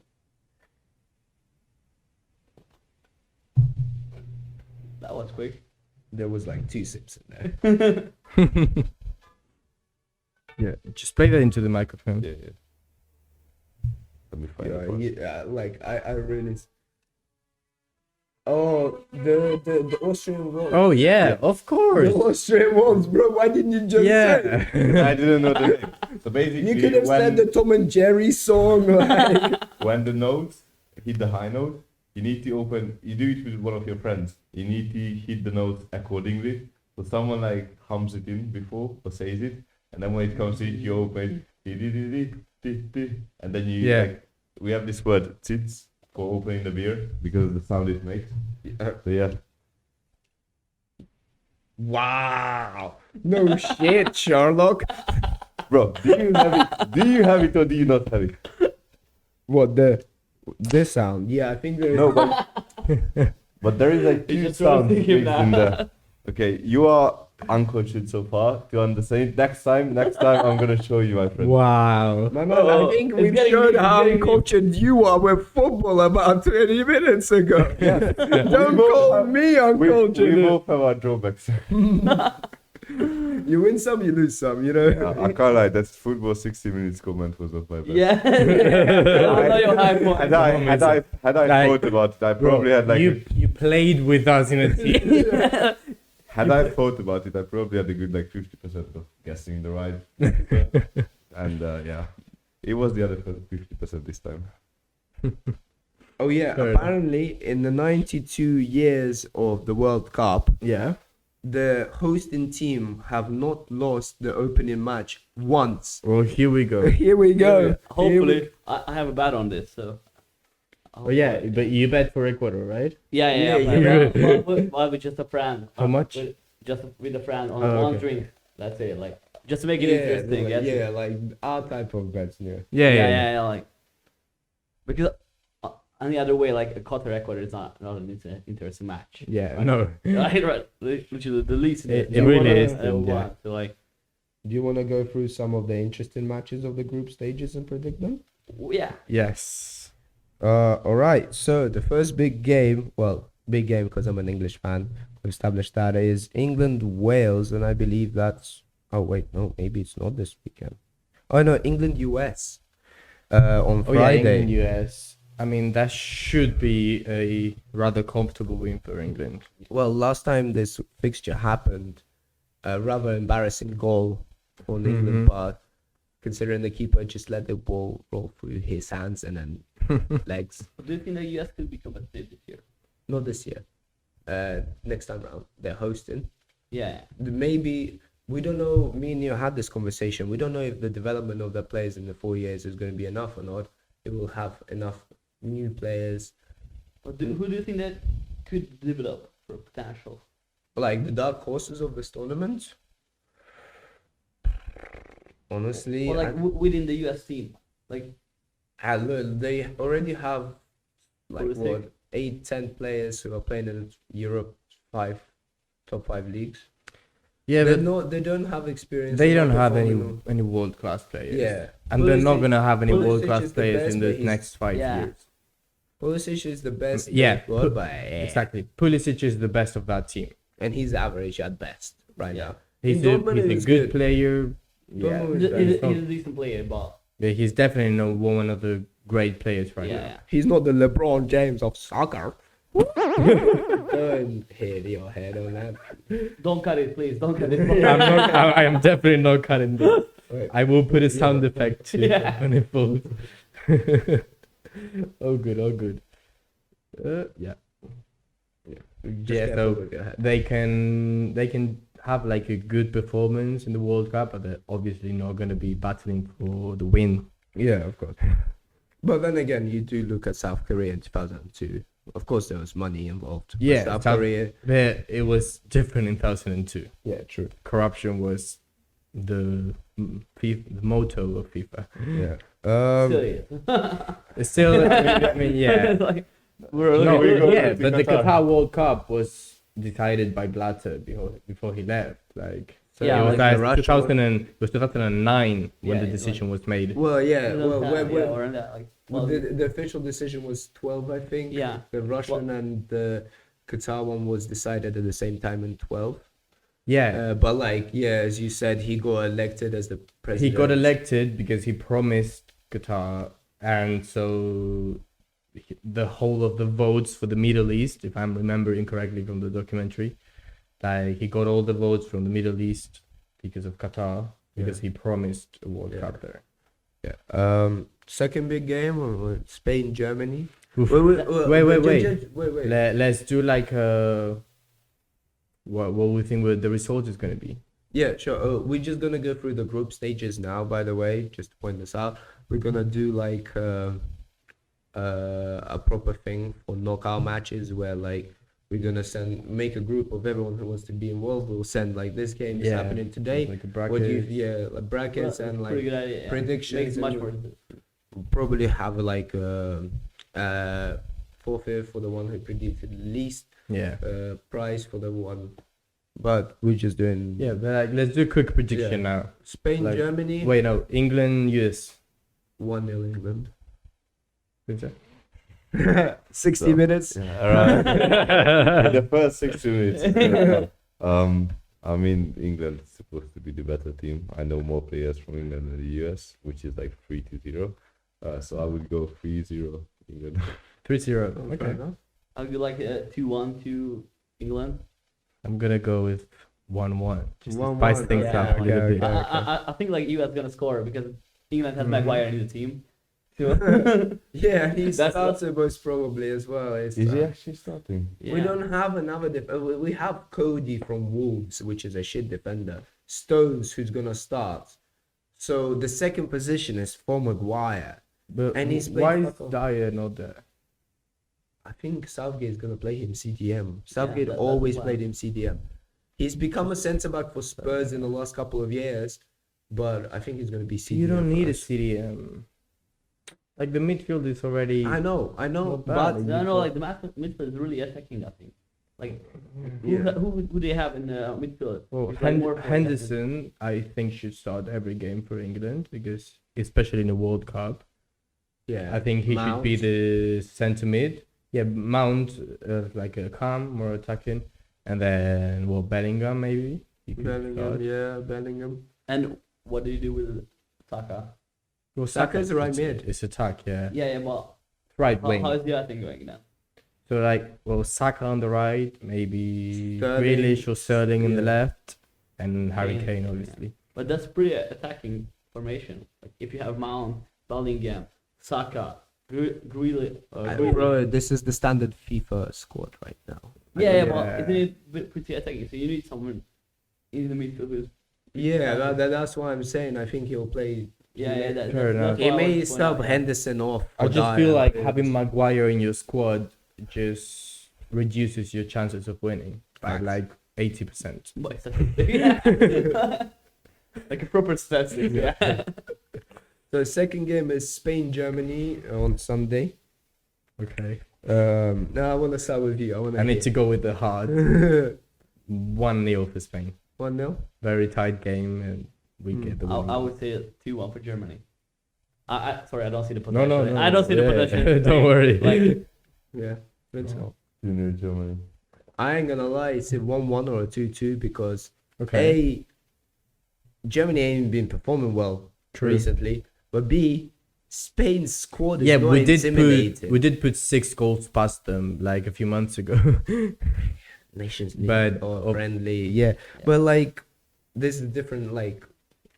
S4: That was quick.
S1: There was like 2 sips in there.
S2: Yeah. Just play that into the microphone.
S3: Yeah, yeah. Let me find
S1: Yeah,
S3: it. first.
S1: yeah, like I really. Oh, the Austrian ones.
S2: Oh yeah, of
S1: The
S2: course.
S1: Austrian ones, bro. Why didn't you just say?
S2: Yeah.
S3: I didn't know the name. So basically,
S1: You could have said the Tom and Jerry song. Like.
S3: when the notes hit the high note, you need to open. You do it with one of your friends. You need to hit the notes accordingly. So someone like hums it in before or says it, and then when it comes to it, you open it, and then you
S2: Yeah.
S3: like. We have this word "tits" for opening the beer because of the sound it makes. So yeah.
S1: Wow. No shit, Sherlock.
S3: Bro, do you have it? Do you have it or do you not have it?
S1: What this sound? Yeah, I think there is.
S3: No, but there is like
S4: You
S3: two
S4: just wanna
S3: sounds
S4: think
S3: mixed
S4: him
S3: in
S4: now.
S3: there. Okay, you are uncultured so far to understand. Next time I'm gonna show you, my friend.
S2: Wow.
S1: My man,
S4: Oh,
S1: I think
S4: it's
S1: we
S4: getting
S1: showed
S4: deep,
S1: how
S4: it's getting deep.
S1: uncultured you are with football about 20 minutes ago. Don't
S3: We both
S1: call
S3: have-
S1: me
S3: We
S1: uncultured.
S3: both have our drawbacks.
S1: You win some, you lose some, you know?
S3: I can't lie. That football 60 minutes comment was not my bad.
S4: Yeah. That was your high point.
S3: Had I
S2: Like,
S3: thought about it, I probably had like.
S2: you played with us in a team.
S3: Had I thought about it, I probably had a good like 50% of guessing the right. And yeah, it was the other 50% this time.
S1: Oh, yeah.
S2: Fair enough.
S1: Apparently, in the 92 years of the World Cup,
S2: Yeah.
S1: the hosting team have not lost the opening match once.
S2: Well, here we go.
S1: Here we go. Here we-
S4: Hopefully, I have a bet on this, so.
S2: Oh yeah, but you bet for Ecuador, right?
S4: Yeah,
S1: Yeah,
S4: yeah.
S2: yeah.
S4: But with just a friend.
S2: How much?
S4: Just with a friend on
S2: Oh,
S4: one
S2: okay.
S4: drink. That's it. Like, just to make it
S1: Yeah,
S4: interesting.
S1: like,
S4: Yes.
S1: yeah, like our type of bets, yeah.
S2: Yeah,
S4: Yeah, like. Because on the other way, like a Qatar Ecuador is not an interesting match.
S2: Yeah, no.
S4: Right. Literally the least.
S2: It really is,
S4: Yeah.
S2: yeah.
S4: So like,
S1: Do you want to go through some of the interesting matches of the group stages and predict them?
S4: yeah.
S2: Yes.
S1: All right. So the first big game because I'm an English fan. We've established that is England Wales, and I believe that's. Oh wait, no, maybe it's not this weekend. Oh no, England US. On
S2: Oh yeah,
S1: Friday.
S2: England, US. I mean, that should be a rather comfortable win for England.
S1: Well, last time this fixture happened, a rather embarrassing goal on England, but considering the keeper just let the ball roll through his hands and then legs.
S4: Do you think the US could be competitive this year?
S1: Not this year. Next time round, they're hosting.
S4: Yeah.
S1: Maybe we don't know. Me and you had this conversation. We don't know if the development of the players in the 4 years is going to be enough or not. It will have enough new players.
S4: But who do you think that could develop for potential?
S1: Like the dark horses of this tournament. Honestly,
S4: Or like within the US team? Like,
S1: look, they already have like
S4: Who is
S1: what 8-10 players who are playing in Europe top 5 leagues.
S2: Yeah,
S1: They're
S2: but
S1: not. They don't have experience.
S2: they
S1: they're
S2: don't
S1: not
S2: have
S1: performing
S2: any world class players.
S1: Yeah.
S2: And they're not
S1: Pulisic-
S2: gonna have any
S1: Pulisic
S2: world class
S1: is the
S2: players
S1: best,
S2: in
S1: but
S2: the
S1: he's-
S2: next 5
S4: Yeah.
S2: years.
S1: Pulisic is the best.
S2: Yeah,
S1: they've got, but
S2: Exactly. Pulisic is the best of that team.
S1: and he's average at best right
S4: Yeah.
S1: now.
S2: He's
S1: In
S2: a,
S1: Dortmund,
S2: he's
S1: he's
S2: a good
S1: good.
S2: player. Yeah.
S1: Dortmund
S4: he's
S1: is very
S4: a
S1: strong.
S4: decent player, but
S2: Yeah, he's definitely not one of the great players right now.
S4: yeah.
S1: He's not the LeBron James of soccer. Don't hit your head on that.
S4: Don't cut it, please. Don't cut it.
S2: I am definitely not cutting this.
S1: Wait.
S2: I will put a sound effect to
S4: Yeah.
S2: when it falls. Oh good, oh good. Yeah.
S1: Just
S2: Yeah,
S1: careful
S2: so
S1: with your head.
S2: they can have like a good performance in the World Cup, but they're obviously not gonna be battling for the win.
S1: Yeah, of course. But then again, you do look at South Korea in 2002. Of course, there was money involved. But
S2: Yeah,
S1: South
S2: South-
S1: Korea.
S2: But it was different in 2002.
S1: Yeah, true.
S2: Corruption was the the motto of FIFA.
S1: Yeah.
S4: Still is.
S2: It's still, I mean, yeah.
S4: Like, we're
S2: No,
S3: we're going
S2: yeah,
S3: to
S2: but the
S3: Qatar.
S2: Qatar World Cup was decided by Blatter before he left. Like, so
S4: Yeah,
S2: it was
S1: like the
S2: like
S1: Russia
S2: 2009 when
S4: Yeah,
S2: the
S4: yeah,
S2: decision was made.
S1: Well, yeah.
S4: yeah,
S1: Well,
S4: or in that, like, well,
S1: the official decision was 12, I think.
S4: Yeah.
S1: The Russian and the Qatar one was decided at the same time in 12.
S2: Yeah,
S1: But like, yeah, as you said, he got elected as the
S2: he
S1: president.
S2: got elected because he promised Qatar, and so the whole of the votes for the Middle East, if I'm remembering correctly from the documentary, like he got all the votes from the Middle East because of Qatar, because he promised a World
S1: Yeah.
S2: Cup there.
S1: Yeah. Second big game, or Spain, Germany.
S2: Oof.
S1: Wait.
S2: Let's do like what we think the result is going to be.
S1: Yeah, sure. We're just gonna go through the group stages now. By the way, just to point this out, we're gonna do like a proper thing for knockout matches where like we're gonna make a group of everyone who wants to be involved. We'll send like this game is happening today.
S2: Like a
S1: What do you
S2: bracket.
S1: like brackets
S4: well,
S1: and
S4: pretty
S1: like
S4: good idea, yeah.
S1: predictions
S4: Makes it much
S1: and-
S4: more.
S1: we'll probably have like forfeit for the one who predicted least,
S2: Yeah.
S1: prize for the one. But we're just doing
S2: Yeah, but like, let's do a quick prediction now.
S1: Spain,
S2: like-
S1: Germany.
S2: Wait, no, England, US.
S1: 1-0 England.
S2: Who's that?
S1: 60
S3: So,
S1: minutes.
S3: Yeah, all right. In the first 60 minutes. I mean, England is supposed to be the better team. I know more players from England than the US, which is like 3-0. So I would go 3-0 England.
S2: 3-0.
S1: Fair
S2: Okay.
S1: enough.
S4: I'll go like 2-1 to England.
S2: I'm gonna go with 1-1. Just to
S1: 1-1,
S2: spice things
S4: yeah,
S2: up a little
S1: okay,
S2: bit.
S1: okay.
S4: I think like US gonna score because England has
S2: Mhm.
S4: Maguire in the team. So
S1: Yeah, he
S4: That's
S1: starts most probably as well. It's,
S3: Is he actually starting?
S1: We don't have another we have Cody from Wolves, which is a shit defender. Stones, who's gonna start. So the second position is for Maguire.
S2: But
S1: And he's
S2: why
S1: playing
S2: is
S1: fuck all.
S2: Dyer not there?
S1: I think Southgate's gonna play him CDM. Southgate
S4: that's
S1: always
S4: the plan.
S1: played him CDM. He's become a centre back for Spurs in the last couple of years, but I think he's gonna be CDM.
S2: You don't
S1: for
S2: need a
S1: us.
S2: CDM. Like the midfield is already.
S1: I know,
S2: Not bad.
S1: but
S4: No, like the midfield is really attacking that thing. Like
S1: Yeah.
S4: who they have in the midfield?
S2: Well,
S4: It's like more for
S2: Henderson, I think, should start every game for England because, especially in the World Cup,
S1: yeah,
S2: I think he should be
S1: Mount.
S2: the centre mid. Yeah, Mount, like a calm, more attacking, and then Bellingham maybe. He could
S1: Bellingham,
S2: start.
S1: yeah, Bellingham.
S4: And what do you do with Saka?
S2: Well,
S1: Saka's right
S2: it's-
S1: mid.
S2: It's attack, yeah.
S4: Yeah, well,
S2: right
S4: How
S2: wing.
S4: is the other thing going now?
S2: So like, well, Saka on the right, maybe
S1: Sterling,
S2: Grealish or Sterling in the
S1: yeah.
S2: left, and Harry
S4: Kane,
S2: Kane,
S4: yeah.
S2: obviously.
S4: But that's pretty attacking formation. Like if you have Mount, Bellingham, Saka, Grealish.
S1: Bro, this is the standard FIFA squad right now.
S4: Yeah,
S2: Yeah.
S4: but isn't it pretty attacking? So you need someone in the midfield who's
S1: Yeah, that's why I'm saying I think he'll play.
S2: Fair enough.
S1: He may sub Henderson off.
S2: I
S1: for
S2: just feel
S1: Dyer.
S2: like having Maguire in your squad just reduces your chances of winning by
S1: Facts.
S2: like 80%.
S4: Like a proper statistic. Yeah.
S1: So second game is Spain Germany on Sunday.
S2: Okay.
S1: Now I want to start with you.
S2: I need to go with the hard 1-0 for Spain.
S1: 1-0.
S2: Very tight game, and we get the win.
S4: I would say 2-1 for Germany. Sorry, I don't see the
S2: No,
S4: potential.
S2: no, no.
S4: I don't see the
S2: Yeah,
S4: potential.
S2: don't worry.
S4: Like,
S1: Yeah. Vincent.
S2: Oh,
S3: Junior Germany.
S1: I ain't gonna lie, it's a 1-1 or a 2-2 because
S2: okay.
S1: Germany ain't been performing well
S2: True.
S1: recently, but B, Spain's squad is
S2: Yeah,
S1: not
S2: we did
S1: intimidating.
S2: put 6 goals past them like a few months ago.
S1: Nations League
S2: But-
S1: or friendly, yeah. But like, this is different. Like,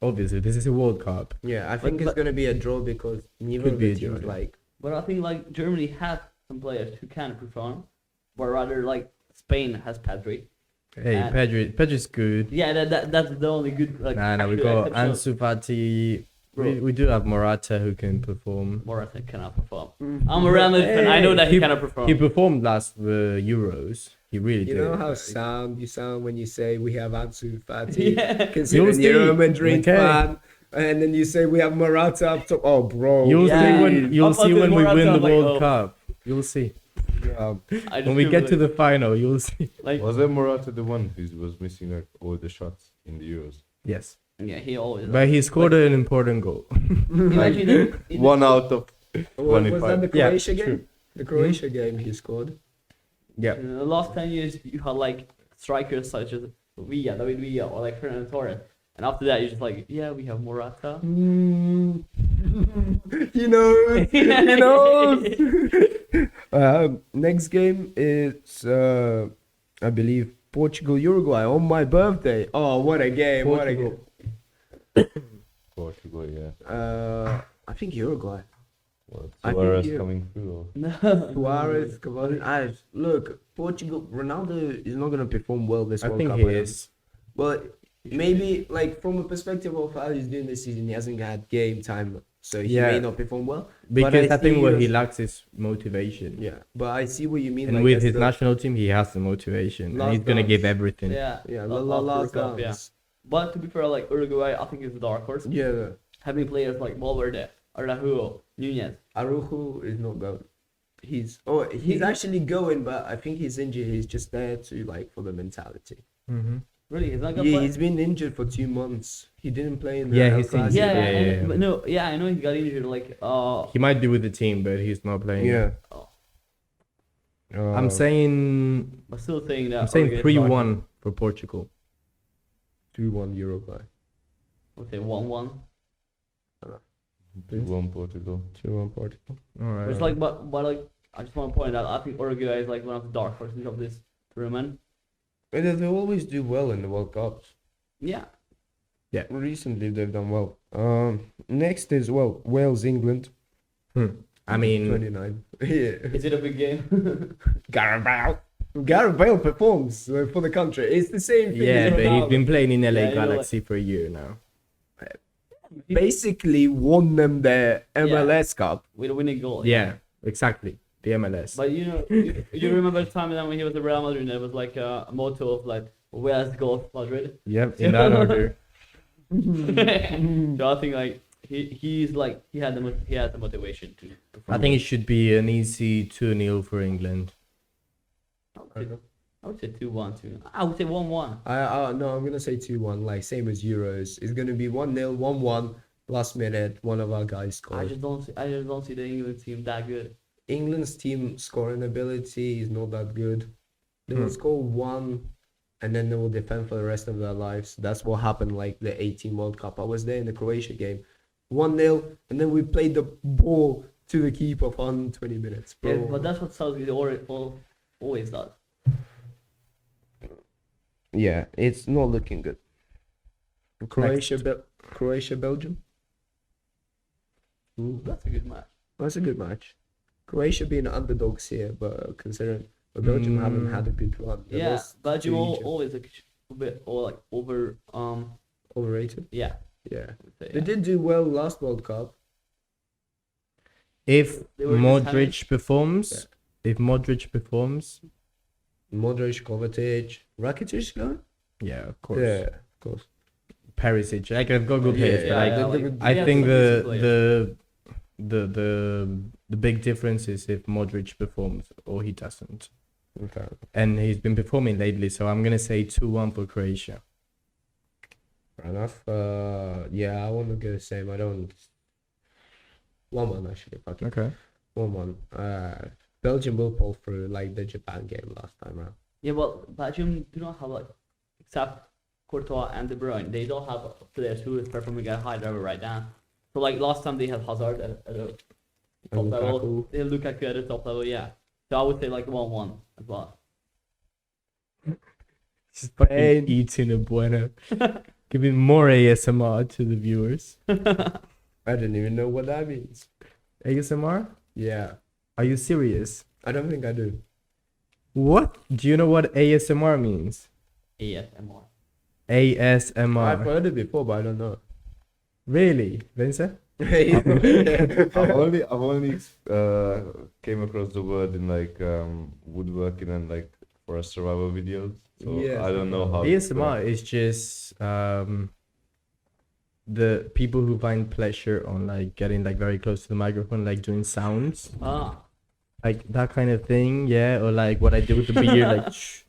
S2: Obviously, this is a World Cup.
S1: yeah, I think
S4: But-
S1: it's gonna be a draw because neither
S2: Could
S1: of
S2: be
S1: the
S2: a draw,
S1: teams
S2: yeah.
S1: like.
S4: but I think like Germany has some players who can perform, but rather like Spain has Pedri.
S2: Hey,
S4: And-
S2: Pedri's good.
S4: Yeah, that's the only good. Like,
S2: Nah, we
S4: actual
S2: got
S4: exceptional-
S2: Ansu Fati.
S4: Bro.
S2: We do have Morata who can perform.
S4: Morata cannot perform. I'm a Real Madrid fan. I know that he
S2: He-
S4: cannot perform.
S2: He performed last Euros. He really
S1: You
S2: did.
S1: know how sound you sound when you say we have Ansu Fati,
S4: Yeah.
S1: considering
S2: You'll
S1: you're a
S2: see.
S1: Madrid
S2: Okay.
S1: fan, and then you say we have Morata up top. Oh, bro.
S2: You'll
S4: Yeah.
S2: see when
S4: Up
S2: we
S4: until
S2: win
S4: Morata,
S2: the
S4: I'm like,
S2: World
S4: oh.
S2: Cup. You'll see.
S4: I just
S2: When we
S4: feel
S2: get to
S4: like-
S2: the final, you'll see.
S4: like,
S3: Was it Morata the one who was missing like all the shots in the Euros?
S2: Yes,
S4: yeah, he always.
S2: but he scored an important goal.
S4: Imagine that-
S3: One out of
S1: Was that
S3: 25.
S1: the
S2: Yeah,
S1: Croatia game?
S2: true.
S1: The Croatia game he scored.
S2: Yeah.
S4: In the last 10 years, you had like strikers such as David Villa, or like Fernando Torres. And after that, you're just like, yeah, we have Morata.
S1: You know, you know. Next game is, I believe, Portugal Uruguay on my birthday. Oh, what a game! What a game!
S3: Portugal, yeah.
S1: I think Uruguay.
S3: Well,
S1: I think
S3: Suarez
S1: you-
S3: coming through. Or...
S4: No.
S1: Suarez, Cavani. Look, Portugal. Ronaldo is not gonna perform well this
S2: I
S1: World
S2: think
S1: Cup.
S2: he
S1: I don't-
S2: is.
S1: Well, maybe like from a perspective of how he's doing this season, he hasn't had game time, so he
S2: Yeah.
S1: may not perform well.
S2: Because I think
S1: see
S2: where he
S1: us-
S2: lacks is motivation.
S1: Yeah, but I see what you mean.
S2: And
S1: like,
S2: with
S1: that's
S2: his
S1: the-
S2: national team, he has the motivation.
S1: Last
S2: And he's gonna
S1: dance.
S2: give everything.
S4: Yeah.
S1: yeah,
S4: last
S1: last
S4: World Cup, yeah.
S1: dance.
S4: But to be fair, like Uruguay, I think is the dark horse.
S1: Yeah,
S4: Having players like Valverde, Araujo, Nunez.
S1: Araujo is not going. He's
S4: He-
S1: actually going, but I think he's injured. He's just there to like for the mentality.
S2: Mm-hmm.
S4: Really, he's not gonna
S1: Yeah,
S4: play.
S1: he's been injured for 2 months. He didn't play in the
S2: Yeah,
S1: El
S2: he's injured.
S1: Clasico.
S4: Yeah,
S2: Yeah.
S4: but no, yeah, I know he got injured. Like,
S2: He might be with the team, but he's not playing.
S1: Yeah.
S4: Oh.
S2: I'm saying
S4: but still saying that.
S2: I'm saying
S4: Uruguay is dark horse.
S2: 3-1 for Portugal.
S1: 2-1 Uruguay.
S4: I would say 1-1.
S3: 2-1 Portugal.
S1: 2-1 Portugal.
S2: All right.
S4: But it's like, but like, I just want to point out, I think Uruguay is like one of the dark horses of this tournament.
S1: And they always do well in the World Cups.
S4: Yeah.
S1: Recently, they've done well. Next is Wales, England.
S2: I mean,
S1: 29. Yeah.
S4: Is it a big game?
S1: Gareth Bale. Gareth Bale performs for the country. It's the same thing.
S2: yeah,
S1: as
S2: but he's
S1: Ronaldo.
S2: been playing in LA
S4: Yeah, you know,
S2: Galaxy for a year now.
S1: Basically won them their MLS Cup.
S4: With a winning goal.
S2: Yeah, exactly. The MLS.
S4: But you know, you remember the time then when he was at Real Madrid, there was like a motto of like, where's goal Madrid?
S2: Yep, in that order.
S4: So I think like he had the motivation to perform.
S2: I think it should be an easy 2-0 for England.
S4: I would say 2-1 too. I would say 1-1.
S1: No, I'm gonna say 2-1, like same as Euros. It's gonna be 1-0, 1-1. Last minute, one of our guys
S4: I
S1: scores.
S4: just don't see the England team that good.
S1: England's team scoring ability is not that good. They will score one, and then they will defend for the rest of their lives. That's what happened like the 18 World Cup. I was there in the Croatia game, 1-0, and then we played the ball to the keeper for 120 minutes, bro.
S4: Yeah, but that's what Southgate always does.
S1: Yeah, it's not looking good. Croatia, Belgium. Ooh,
S4: That's a good match.
S1: that's a good match. Croatia being underdogs here, but considering Belgium haven't had a good run. They
S4: Yeah,
S1: lost
S4: Belgium
S1: to Egypt.
S4: always like a bit or like over.
S1: Overrated.
S4: Yeah.
S1: Yeah,
S4: I would say,
S1: they
S4: yeah.
S1: did do well last World Cup.
S2: If
S4: They were
S2: Modric performs,
S1: Modric, Kovacic, Rakitic going.
S2: yeah, of course.
S1: Yeah, of course.
S2: Perisic, like I've got good
S1: Yeah,
S2: players,
S1: yeah,
S2: but like
S1: yeah.
S2: I
S4: yeah,
S2: think
S4: some decent players.
S2: the big difference is if Modric performs or he doesn't,
S1: Okay.
S2: and he's been performing lately. So I'm gonna say 2-1 for Croatia.
S1: Fair enough. Yeah, I want to go the same. I don't. 1-1 actually. Fuck it.
S2: Okay.
S1: 1-1. Belgium will pull through like the Japan game last time around.
S4: Yeah, well, Belgium do not have like, except Courtois and De Bruyne, they don't have players who is performing at a high level right now. So like last time they had Hazard at a top
S1: And
S4: level,
S1: Lukaku.
S4: they have Lukaku at a top level, yeah. So I would say like 1-1 as well.
S2: Just fucking
S1: Pain.
S2: eating a bueno. Giving more ASMR to the viewers.
S1: I didn't even know what that means.
S2: ASMR?
S1: Yeah,
S2: Are you serious?
S1: I don't think I do.
S2: What? Do you know what ASMR means?
S4: ASMR.
S1: I've
S2: ASMR.
S1: heard it before, but I don't know.
S2: Really, Vincent?
S3: I've only came across the word in like woodworking and like for a survival videos. So
S1: Yes,
S3: I don't know how. it's
S2: ASMR is just the people who find pleasure on like getting like very close to the microphone, like doing sounds,
S4: Ah.
S2: like that kind of thing. Yeah, or like what I do with the beer, like shh.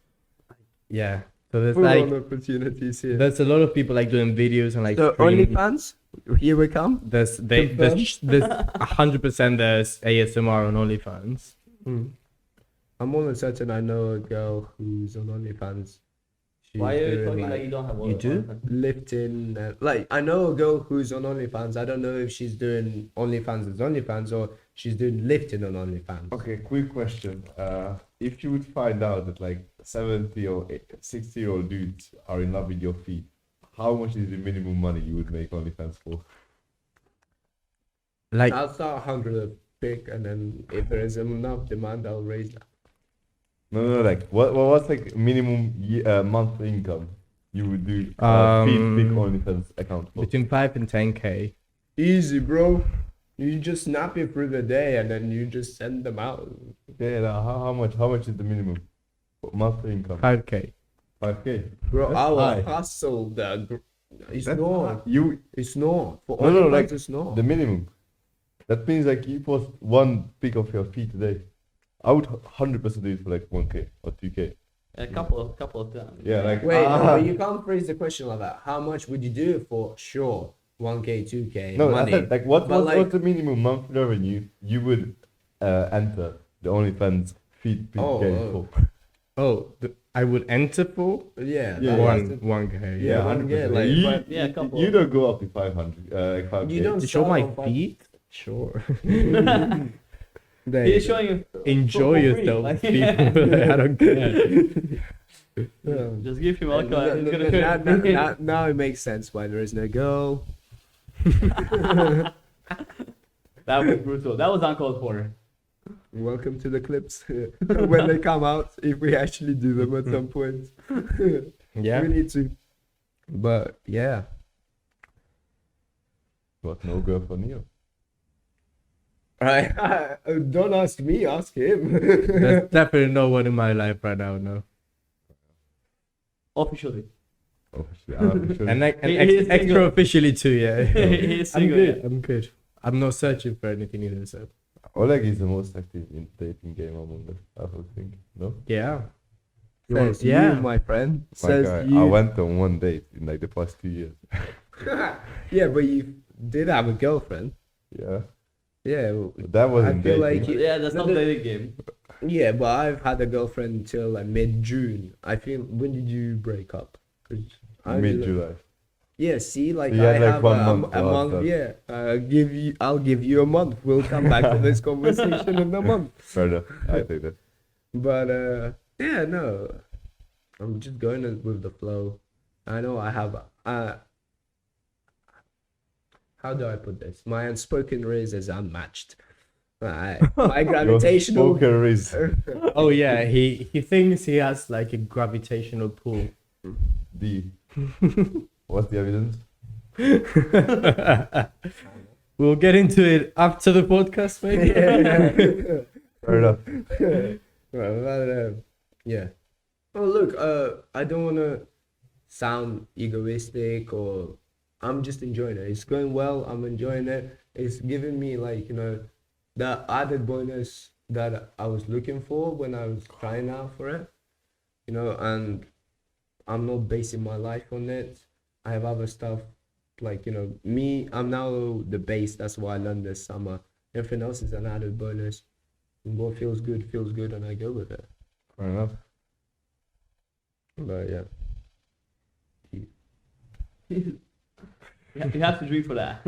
S2: Yeah. So there's
S1: Full
S2: like
S1: on opportunities here.
S2: there's a lot of people like doing videos and like
S1: So
S2: streaming.
S1: OnlyFans, here we come.
S2: There's
S1: Confirmed?
S2: 100% there's ASMR on OnlyFans.
S1: I'm almost certain I know a girl who's on OnlyFans. She's
S4: Why are you
S1: doing,
S4: talking like you don't have
S2: You do?
S1: lifting. Like I know a girl who's on OnlyFans. I don't know if she's doing OnlyFans as OnlyFans or she's doing lifting on OnlyFans.
S3: Okay, quick question. If you would find out that like 70 or 60-year-old dudes are in love with your feet, how much is the minimum money you would make OnlyFans for?
S2: Like
S1: I'll start 100 a pick, and then if there is enough demand, I'll raise that.
S3: No, like what's like minimum monthly income you would do big OnlyFans account for?
S2: between 5 and 10K.
S1: Easy, bro. You just snap it through the day, and then you just send them out.
S3: Yeah, now how much is the minimum monthly income?
S2: 5K.
S3: 5K.
S1: Bro,
S3: That's
S1: our
S3: high.
S1: hustle, it's
S3: That's
S1: not.
S3: high. You
S1: It's not. For
S3: No,
S1: OnlyFans,
S3: like,
S1: it's not.
S3: the minimum. That means like you post one pic of your feet a day. I would 100% do it for like 1K or 2K.
S4: A couple of times.
S3: Yeah, like
S1: Wait, no, but you can't phrase the question like that. How much would you do it for? Sure, 1K, 2K,
S3: no,
S1: money.
S3: I said like what's
S1: But,
S3: the minimum monthly revenue you would enter the OnlyFans feet pic
S1: Oh,
S3: game
S1: oh.
S3: for?
S2: Oh, I would enter for
S1: Yeah,
S3: Yeah,
S1: that's the-
S2: 1K.
S1: Yeah, 1K, like,
S3: you,
S1: but-
S4: Yeah, a couple.
S3: you don't go up to 500, like 5K.
S1: You don't
S2: To show
S1: start
S2: my
S1: on five-
S2: feet? Sure.
S1: There
S4: He's
S1: you go.
S4: showing you.
S2: Enjoy
S4: for free,
S2: yourself,
S4: like-
S2: people. I don't care.
S1: Yeah.
S4: Just give him
S1: And
S4: alcohol. He's
S1: look,
S4: gonna
S1: now it makes sense why there is no girl.
S4: That was brutal. That was uncalled for.
S1: Welcome to the clips when they come out. If we actually do them at some point,
S2: Yeah.
S1: we need to. But yeah,
S3: What, no girl for Neo?
S1: right. Don't ask me. Ask him.
S2: There's definitely no one in my life right now, no.
S4: Officially.
S3: Officially, unofficially.
S2: And like
S4: He is
S2: extra
S4: single.
S2: officially too, yeah.
S4: He's
S2: I'm
S4: single,
S2: good.
S4: yeah.
S2: I'm good. I'm not searching for anything either, so
S3: Oleg is the most active in dating game among us, I would think. No?
S2: yeah.
S1: Says
S2: Yeah.
S1: you, my friend.
S3: My
S1: Says
S3: guy,
S1: you.
S3: I went on one date in like the past 2 years.
S1: Yeah, but you did have a girlfriend.
S3: Yeah.
S1: Yeah.
S3: But that wasn't
S1: I feel
S3: dating.
S1: like you-
S4: Yeah, that's
S1: No,
S4: not
S1: no.
S4: dating game.
S1: Yeah, but I've had a girlfriend until like mid-June. I feel. When did you break up? 'Cause I feel like-
S3: Mid-July.
S1: Yeah, see, like
S3: You
S1: I
S3: had, like,
S1: have
S3: 1 month
S1: a month.
S3: after.
S1: Yeah, I'll give you a month. We'll come back to this conversation in a month.
S3: Fair enough. I take that.
S1: But yeah, no, I'm just going with the flow. I know I have. How do I put this? My unspoken raise is unmatched. My
S3: Your
S1: gravitational.
S3: poker is
S2: Oh yeah, he thinks he has like a gravitational pull.
S3: D. What's the evidence?
S2: We'll get into it after the podcast, maybe.
S1: Yeah.
S3: Fair enough.
S1: Well, yeah. Oh look, I don't wanna sound egoistic or I'm just enjoying it. It's going well. I'm enjoying it. It's giving me like the added bonus that I was looking for when I was trying out for it. And I'm not basing my life on it. I have other stuff like me. I'm now the base. That's what I learned this summer. Everything else is an added bonus. And what feels good, and I go with it.
S3: Fair enough.
S1: But yeah.
S4: You have to drink for that.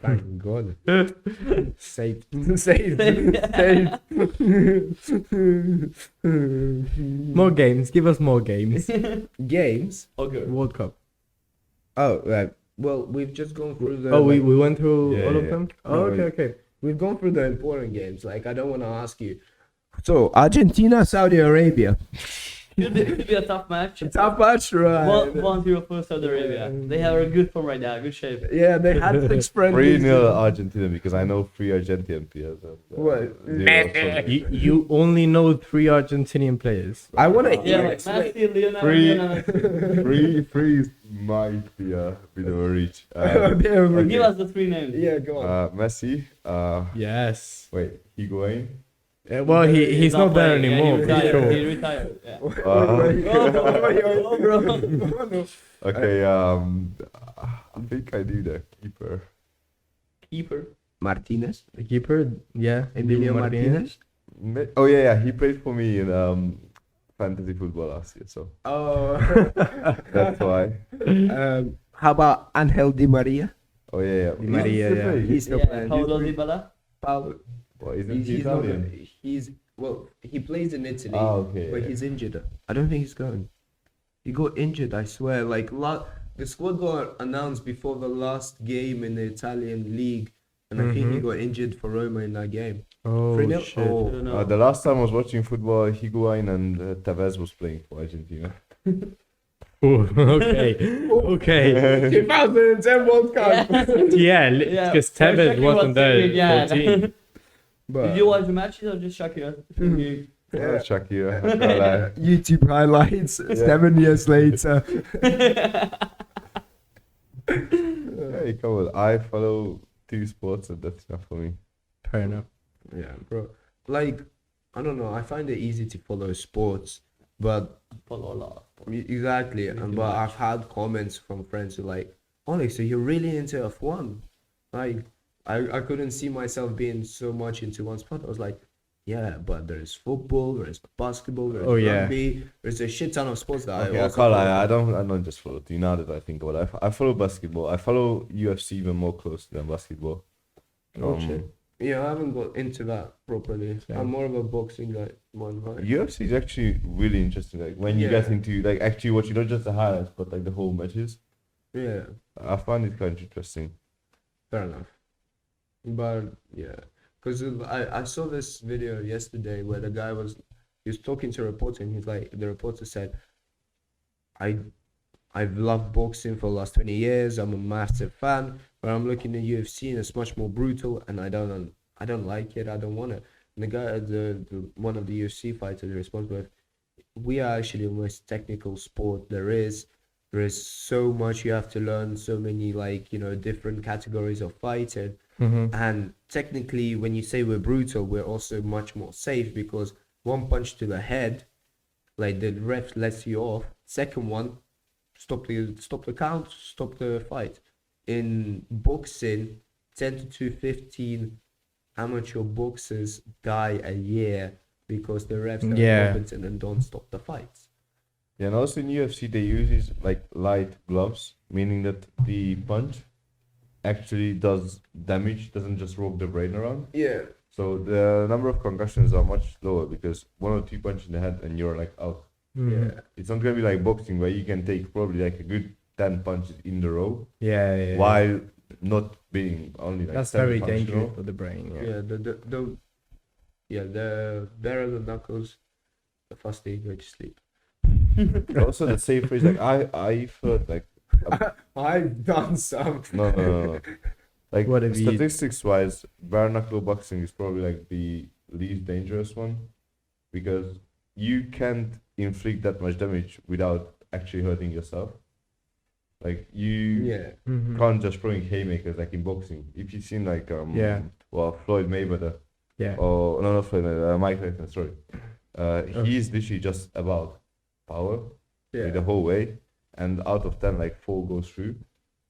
S1: Thank God. Saved. Saved.
S2: More games. Give us more games.
S1: Games.
S4: Okay.
S2: World Cup.
S1: Oh, right. Well, we've just gone through the.
S2: Oh, we went through
S3: Yeah,
S2: all of
S3: yeah.
S2: them. Oh,
S1: No,
S2: okay, okay.
S1: We've gone through the important games. Like, I don't want to ask you. So, Argentina, Saudi Arabia.
S4: Could be a tough match.
S1: Tough match, right?
S4: 1-0 for Saudi Arabia. They have a good form right now, good shape.
S1: Yeah, they had 6 friendlies.
S3: 3-0 Argentina because I know 3 Argentinian players.
S1: What?
S2: You only know 3 Argentinian players.
S1: I want to
S4: Yeah,
S1: hear
S4: like
S1: it.
S4: Messi, Lionel,
S3: Three.
S4: Lionel Messi.
S3: Three might be a bit of a reach.
S1: Okay.
S4: Give us the 3 names.
S1: Yeah, go on.
S3: Messi.
S2: Yes.
S3: Wait, Higuain.
S2: Well, he's not there
S4: playing.
S2: anymore,
S4: Yeah,
S2: for sure.
S4: he retired. Yeah.
S1: Oh,
S4: bro.
S3: Okay. I think I do the keeper.
S4: Keeper.
S1: Martinez.
S2: The keeper, yeah.
S1: Emilio
S2: Dibu
S1: Martinez.
S3: Oh yeah. He played for me in fantasy football last year, so
S1: Oh.
S3: that's why.
S1: How about Angel Di Maria?
S3: Oh yeah.
S2: Di Maria,
S3: He's
S2: yeah.
S3: still
S1: He's still
S4: Yeah,
S1: playing.
S4: Paulo Dybala.
S1: Paulo.
S3: What, isn't he
S1: He's not.
S3: Italian?
S1: Well, he plays in Italy,
S3: Okay.
S1: but he's injured. I don't think he's going. He got injured, I swear. Like the squad got announced before the last game in the Italian league, and I think he got injured for Roma in that game.
S2: Oh,
S1: 3-0?
S2: shit.
S4: I
S1: Oh.
S4: don't know.
S3: The last time I was watching football, Higuain and Tevez was playing for Argentina.
S2: Oh, okay. Okay.
S1: 2010 World Cup.
S2: Yeah,
S4: Yeah,
S2: because
S4: for
S2: Tevez
S4: checking
S2: wasn't
S4: what
S2: there
S4: team, yeah.
S2: 14.
S1: But,
S4: Did you watch the matches or just Shakira?
S3: Yeah, Shakira. I can't lie.
S1: YouTube highlights 7 years later.
S3: Hey, come on. I follow 2 sports and that's enough for me.
S2: Fair enough.
S1: Yeah, bro. Like, I don't know. I find it easy to follow sports, but
S4: Follow a lot.
S1: exactly. But I've had comments from friends who like, Alex, so you're really into F1? Like, I couldn't see myself being so much into one sport. I was like, yeah, but there's football, there's basketball, there's rugby, there's a shit ton of sports that
S3: Okay,
S1: I
S3: I
S1: also
S3: can't
S1: follow.
S3: lie. I don't just follow 2 now that I think about it. I follow basketball. I follow UFC even more closely than basketball.
S1: Oh, shit. Yeah, I haven't got into that properly.
S2: Same.
S1: I'm more of a boxing guy. One right?
S3: UFC is actually really interesting. Like when you get into like actually watching not just the highlights but like the whole matches.
S1: Yeah,
S3: I find it kind of interesting.
S1: fair enough. But yeah, because I saw this video yesterday where the guy he was talking to a reporter and he's like, the reporter said, I've loved boxing for the last 20 years. I'm a massive fan, but I'm looking at UFC and it's much more brutal, and I don't like it. I don't want it. And the guy, the one of the UFC fighters responds with, "We are actually the most technical sport there is. There is so much you have to learn, so many different categories of fighting, and technically, when you say we're brutal, we're also much more safe because one punch to the head, like the ref lets you off. Second one." Stop the count, stop the fight. In boxing, 10 to 15 amateur boxers die a year because the refs are incompetent and don't stop the fights.
S3: Yeah, and also in UFC they use these like light gloves, meaning that the punch actually does damage, doesn't just rock the brain around.
S1: Yeah.
S3: So the number of concussions are much lower because 1 or 2 punches in the head and you're like out.
S1: Yeah.
S3: It's not gonna be like boxing where you can take probably like a good 10 punches in the row
S2: Yeah.
S3: while not being only like
S2: That's
S3: 7
S2: very
S3: punches in a
S2: dangerous
S3: row.
S2: for the brain. Yeah.
S1: Yeah. The better the knuckles, the faster you go to sleep.
S3: Also the safer is like I've heard like
S1: I've done some.
S3: no. Like
S2: What have you-
S3: statistics wise, bare knuckle boxing is probably like the least dangerous one because you can't inflict that much damage without actually hurting yourself. Like you
S1: Yeah.
S2: Mhm.
S3: can't just throwing haymakers like in boxing. If you've seen like
S2: Yeah.
S3: Floyd Mayweather
S2: Yeah.
S3: or no, not Floyd Mayweather, Mike Tyson, sorry.
S2: Oh.
S3: He's literally just about power
S1: Yeah.
S3: the whole way, and out of 10 like 4 goes through.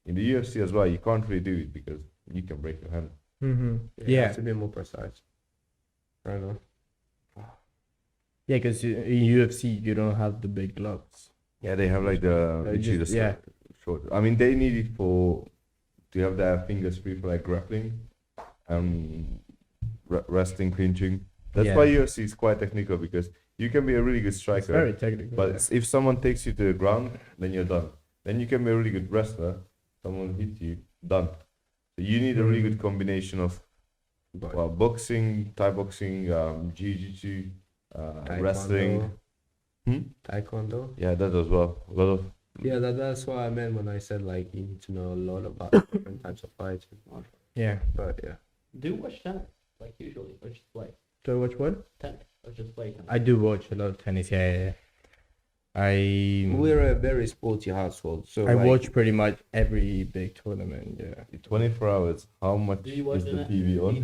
S3: In the UFC as well, you can't really do it because you can break your hand.
S2: Mhm.
S1: Yeah.
S2: Yeah.
S1: To be more precise. Fair enough.
S2: Yeah, because in UFC you don't have the big gloves.
S3: Yeah, they have like the literally
S2: just-
S3: the
S2: yeah.
S3: short. I mean, they need it for to have their fingers free for like grappling, wrestling, clinching. That's
S2: Yeah.
S3: why UFC is quite technical because you can be a really good
S2: It's
S3: striker,
S2: very technical.
S3: but if someone takes you to the ground, then you're done. Then you can be a really good wrestler. Someone hits you, done. So you need a really good combination of
S1: But
S3: boxing, Thai boxing, jiu-jitsu, wrestling.
S1: Taekwondo.
S3: Yeah, that as well. A lot of
S1: Yeah, that's what I meant when I said like you need to know a lot about different types of fights.
S2: yeah.
S1: But yeah.
S4: Do you watch tennis like usually, or just play
S2: Do I watch what?
S4: tennis, or just play tennis?
S2: I do watch a lot of tennis. Yeah.
S1: We're a very sporty household, so
S2: I
S1: like,
S2: watch pretty much every big tournament. Yeah.
S3: 24 hours. How much
S4: Do you watch
S3: is the TV on?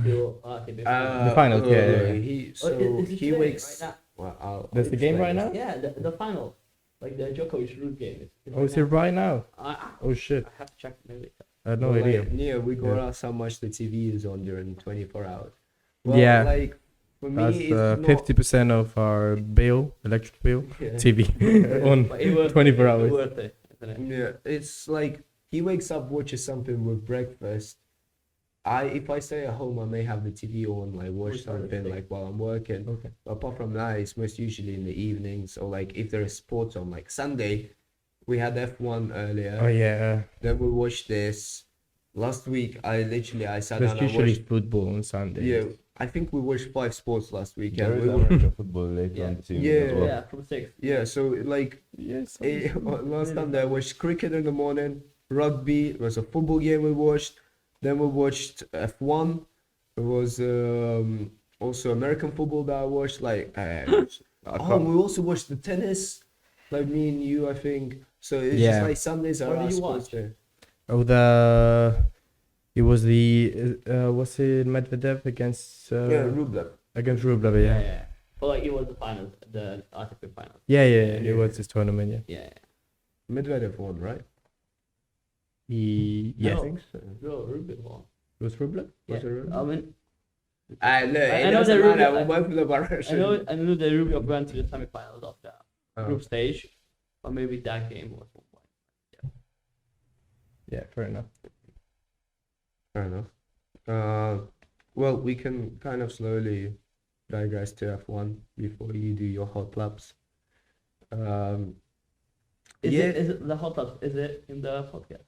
S2: The finals, yeah.
S1: He wakes.
S4: Right now.
S1: Well,
S2: That's the game right now?
S4: Yeah, the final, like the Djokovic Ruud game.
S2: Oh, is it right now?
S4: I
S2: Oh shit.
S4: have to check maybe.
S2: I had no idea.
S1: Yeah, we got
S2: Yeah.
S1: asked how much the TV is on during 24 hours.
S2: Yeah.
S1: Like for me,
S2: That's
S1: it's not.
S2: 50% of our bill, electric bill,
S1: Yeah.
S2: TV on
S4: But it was
S2: 24 hours.
S4: worth it, isn't it?
S1: Yeah, it's like he wakes up, watches something with breakfast. If I stay at home, I may have the TV on, like watch
S4: Which one is
S1: something
S4: it?
S1: like while I'm working.
S2: Okay.
S1: Apart from that, it's most usually in the evenings or like if there is sports on, like Sunday, we had F1 earlier.
S2: Oh yeah.
S1: Then we watched this. Last week, I sat
S2: There's
S1: down and
S2: usually
S1: watched.
S2: football on Sunday.
S1: Yeah, I think we watched 5 sports last
S3: There
S1: weekend.
S3: is
S1: We were-
S3: American football later
S4: Yeah.
S3: on the team
S1: Yeah,
S3: as well.
S4: Yeah, from 6.
S1: yeah, so like
S2: Yes.
S1: last Sunday I watched cricket in the morning, rugby. It was a football game we watched. Then we watched F1. It was also American football that I watched. Like, we also watched the tennis. Like me and you, I think. So it's
S2: Yeah.
S1: just like Sundays are
S4: What do
S1: our
S4: you
S1: sports
S4: watch?
S1: day.
S2: Oh, it was the what's it, Medvedev against
S1: Yeah, Rublev.
S2: against Rublev,
S4: Yeah,
S2: yeah.
S4: yeah. But like it was the finals, the ATP finals.
S2: Yeah, it was this tournament, yeah.
S4: Yeah.
S1: Medvedev won, right?
S2: Yes.
S1: I
S4: No.
S1: think so.
S4: No, Rubin won.
S2: It was Rublev?
S4: Yeah.
S1: Was it Rubin?
S4: I mean,
S1: Look,
S4: I
S1: it
S4: know
S1: doesn't
S4: that
S1: matter.
S4: Rublev-
S1: We both live our Russian.
S4: I know that Rubin went to the semifinals of the
S1: Oh,
S4: group stage, but maybe that game was 1 point.
S2: Yeah, fair enough.
S1: fair enough. Well, we can kind of slowly digress to F1 before you do your hot laps.
S4: Is
S1: Yeah.
S4: it the hot tubs? Is it in the podcast?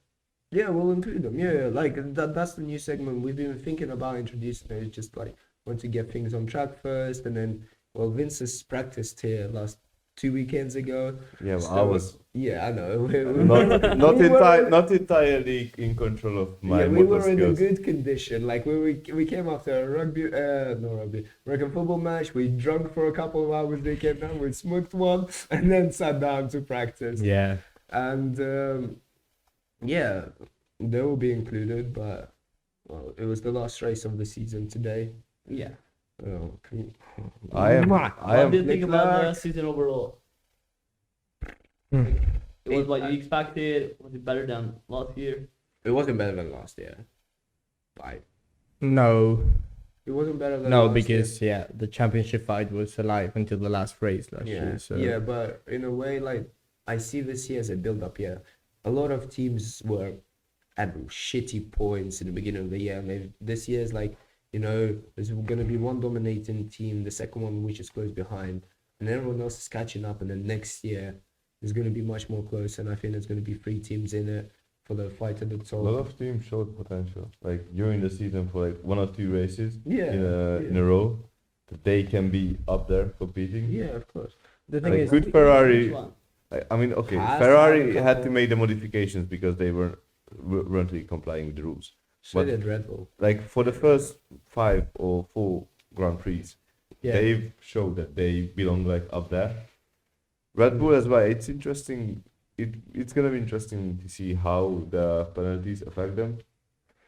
S1: Yeah, we'll include them. Yeah, like that's the new segment we've been thinking about introducing it. It's just like want to get things on track first, and then Vince has practiced here last 2 weekends ago.
S3: Yeah,
S1: So,
S3: I was
S1: Yeah, I know.
S3: not entirely in control of my
S1: Yeah, we
S3: motor
S1: were in a
S3: skills.
S1: good condition. Like we came after a American football match. We drunk for a couple of hours. They came down, we smoked one, and then sat down to practice.
S2: Yeah.
S1: And yeah, they will be included, but well, it was the last race of the season today.
S4: Yeah.
S3: I am.
S4: What do you think about the
S1: Leclerc.
S4: season overall?
S2: Hmm.
S4: It was what you expected. Was it better than last year?
S1: It wasn't better than last year. Like,
S2: No,
S1: it wasn't better than
S2: no,
S1: last
S2: because the championship fight was alive until the last race last
S1: year.
S2: year. So
S1: Yeah, but in a way, like I see this year as a build-up year. A lot of teams were at shitty points in the beginning of the year. Maybe this year is like, there's going to be one dominating team, the second one which is close behind, and everyone else is catching up. And then next year is going to be much more close, and I think there's going to be 3 teams in it for the fight at the
S3: A
S1: top.
S3: lot of teams showed potential, like during the season for like 1 or 2 races
S1: Yeah,
S3: in a row, that they can be up there competing.
S1: Yeah, of course.
S2: The thing
S3: Like
S2: is,
S3: good
S4: Which
S3: Ferrari.
S4: one?
S3: I mean, okay,
S1: Has
S3: Ferrari
S1: had a
S3: had to
S1: couple-
S3: make the modifications because they weren't really complying with the rules.
S1: So
S3: But-
S1: did Red Bull.
S3: Like for the first 5 or 4 Grand Prix,
S2: yeah,
S3: they've showed that they belong like up there. Red Bull as well. It's interesting. It's gonna be interesting to see how the penalties affect them.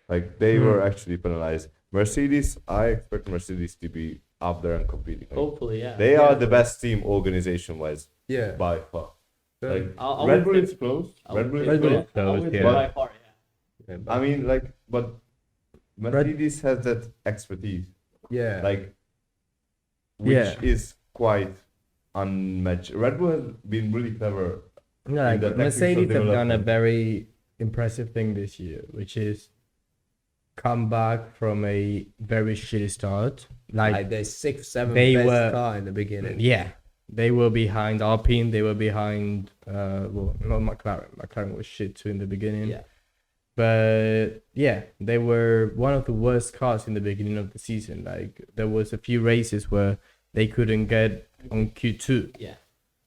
S3: Like they were actually penalized. Mercedes, I expect Mercedes to be up there and competing. Like,
S4: Hopefully, yeah.
S3: they are the best team organization wise
S1: Yeah.
S3: by far. Like
S4: I
S3: Red
S4: would
S3: Bull
S4: say-
S3: is close.
S4: I
S3: Red
S4: would
S3: Bull
S4: say
S3: is
S2: Red Bull
S3: close.
S2: is close,
S4: I would say
S2: yeah.
S4: by far, yeah.
S3: I mean, like, but Mercedes has that expertise,
S1: Yeah.
S3: like, which
S2: Yeah.
S3: is quite unmatched. Red Bull has been really clever.
S2: no, like
S3: the tactics of
S2: Mercedes have done a
S3: development.
S2: very impressive thing this year, which is come back from a very shitty start.
S1: like the 6th, 7th
S2: they
S1: best
S2: were-
S1: car in the beginning.
S2: Yeah, they were behind Alpine. They were behind. Well, not McLaren. McLaren was shit too in the beginning.
S4: Yeah.
S2: But yeah, they were one of the worst cars in the beginning of the season. Like there was a few races where they couldn't get on Q2.
S4: Yeah.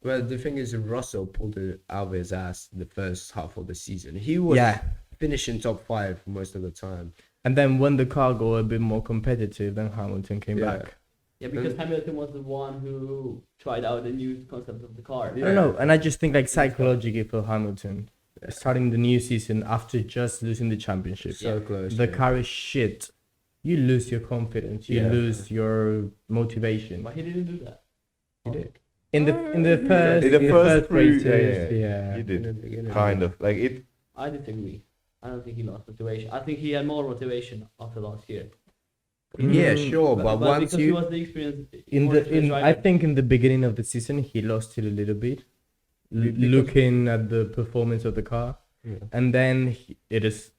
S1: Well, the thing is, Russell pulled it out of his ass the first half of the season. He was
S2: Yeah,
S1: finishing top 5 most of the time.
S2: and then when the car got a bit more competitive, then Hamilton came
S1: Yeah.
S2: back.
S4: Yeah, because Hamilton was the one who tried out the new concept of the car.
S2: I don't know, and I just think like psychologically for Hamilton, starting the new season after just losing the championship,
S1: So close.
S2: the
S1: yeah.
S2: car is shit. You lose your confidence. You
S1: Yeah.
S2: lose your motivation.
S4: But he didn't do that.
S2: He did. In the first
S3: In the first three,
S2: races,
S3: yeah. He
S1: In
S3: did
S1: the beginning.
S3: kind of like it.
S4: I disagree. I don't think he lost motivation. I think he had more motivation after last year.
S1: Yeah,
S2: Mm,
S1: sure, but once
S4: because he
S1: you
S4: was the experience.
S2: In
S4: more
S2: the
S4: experienced
S2: I
S4: driver.
S2: think in the beginning of the season he lost it a little bit,
S1: Because-
S2: looking at the performance of the car,
S1: Yeah.
S2: and then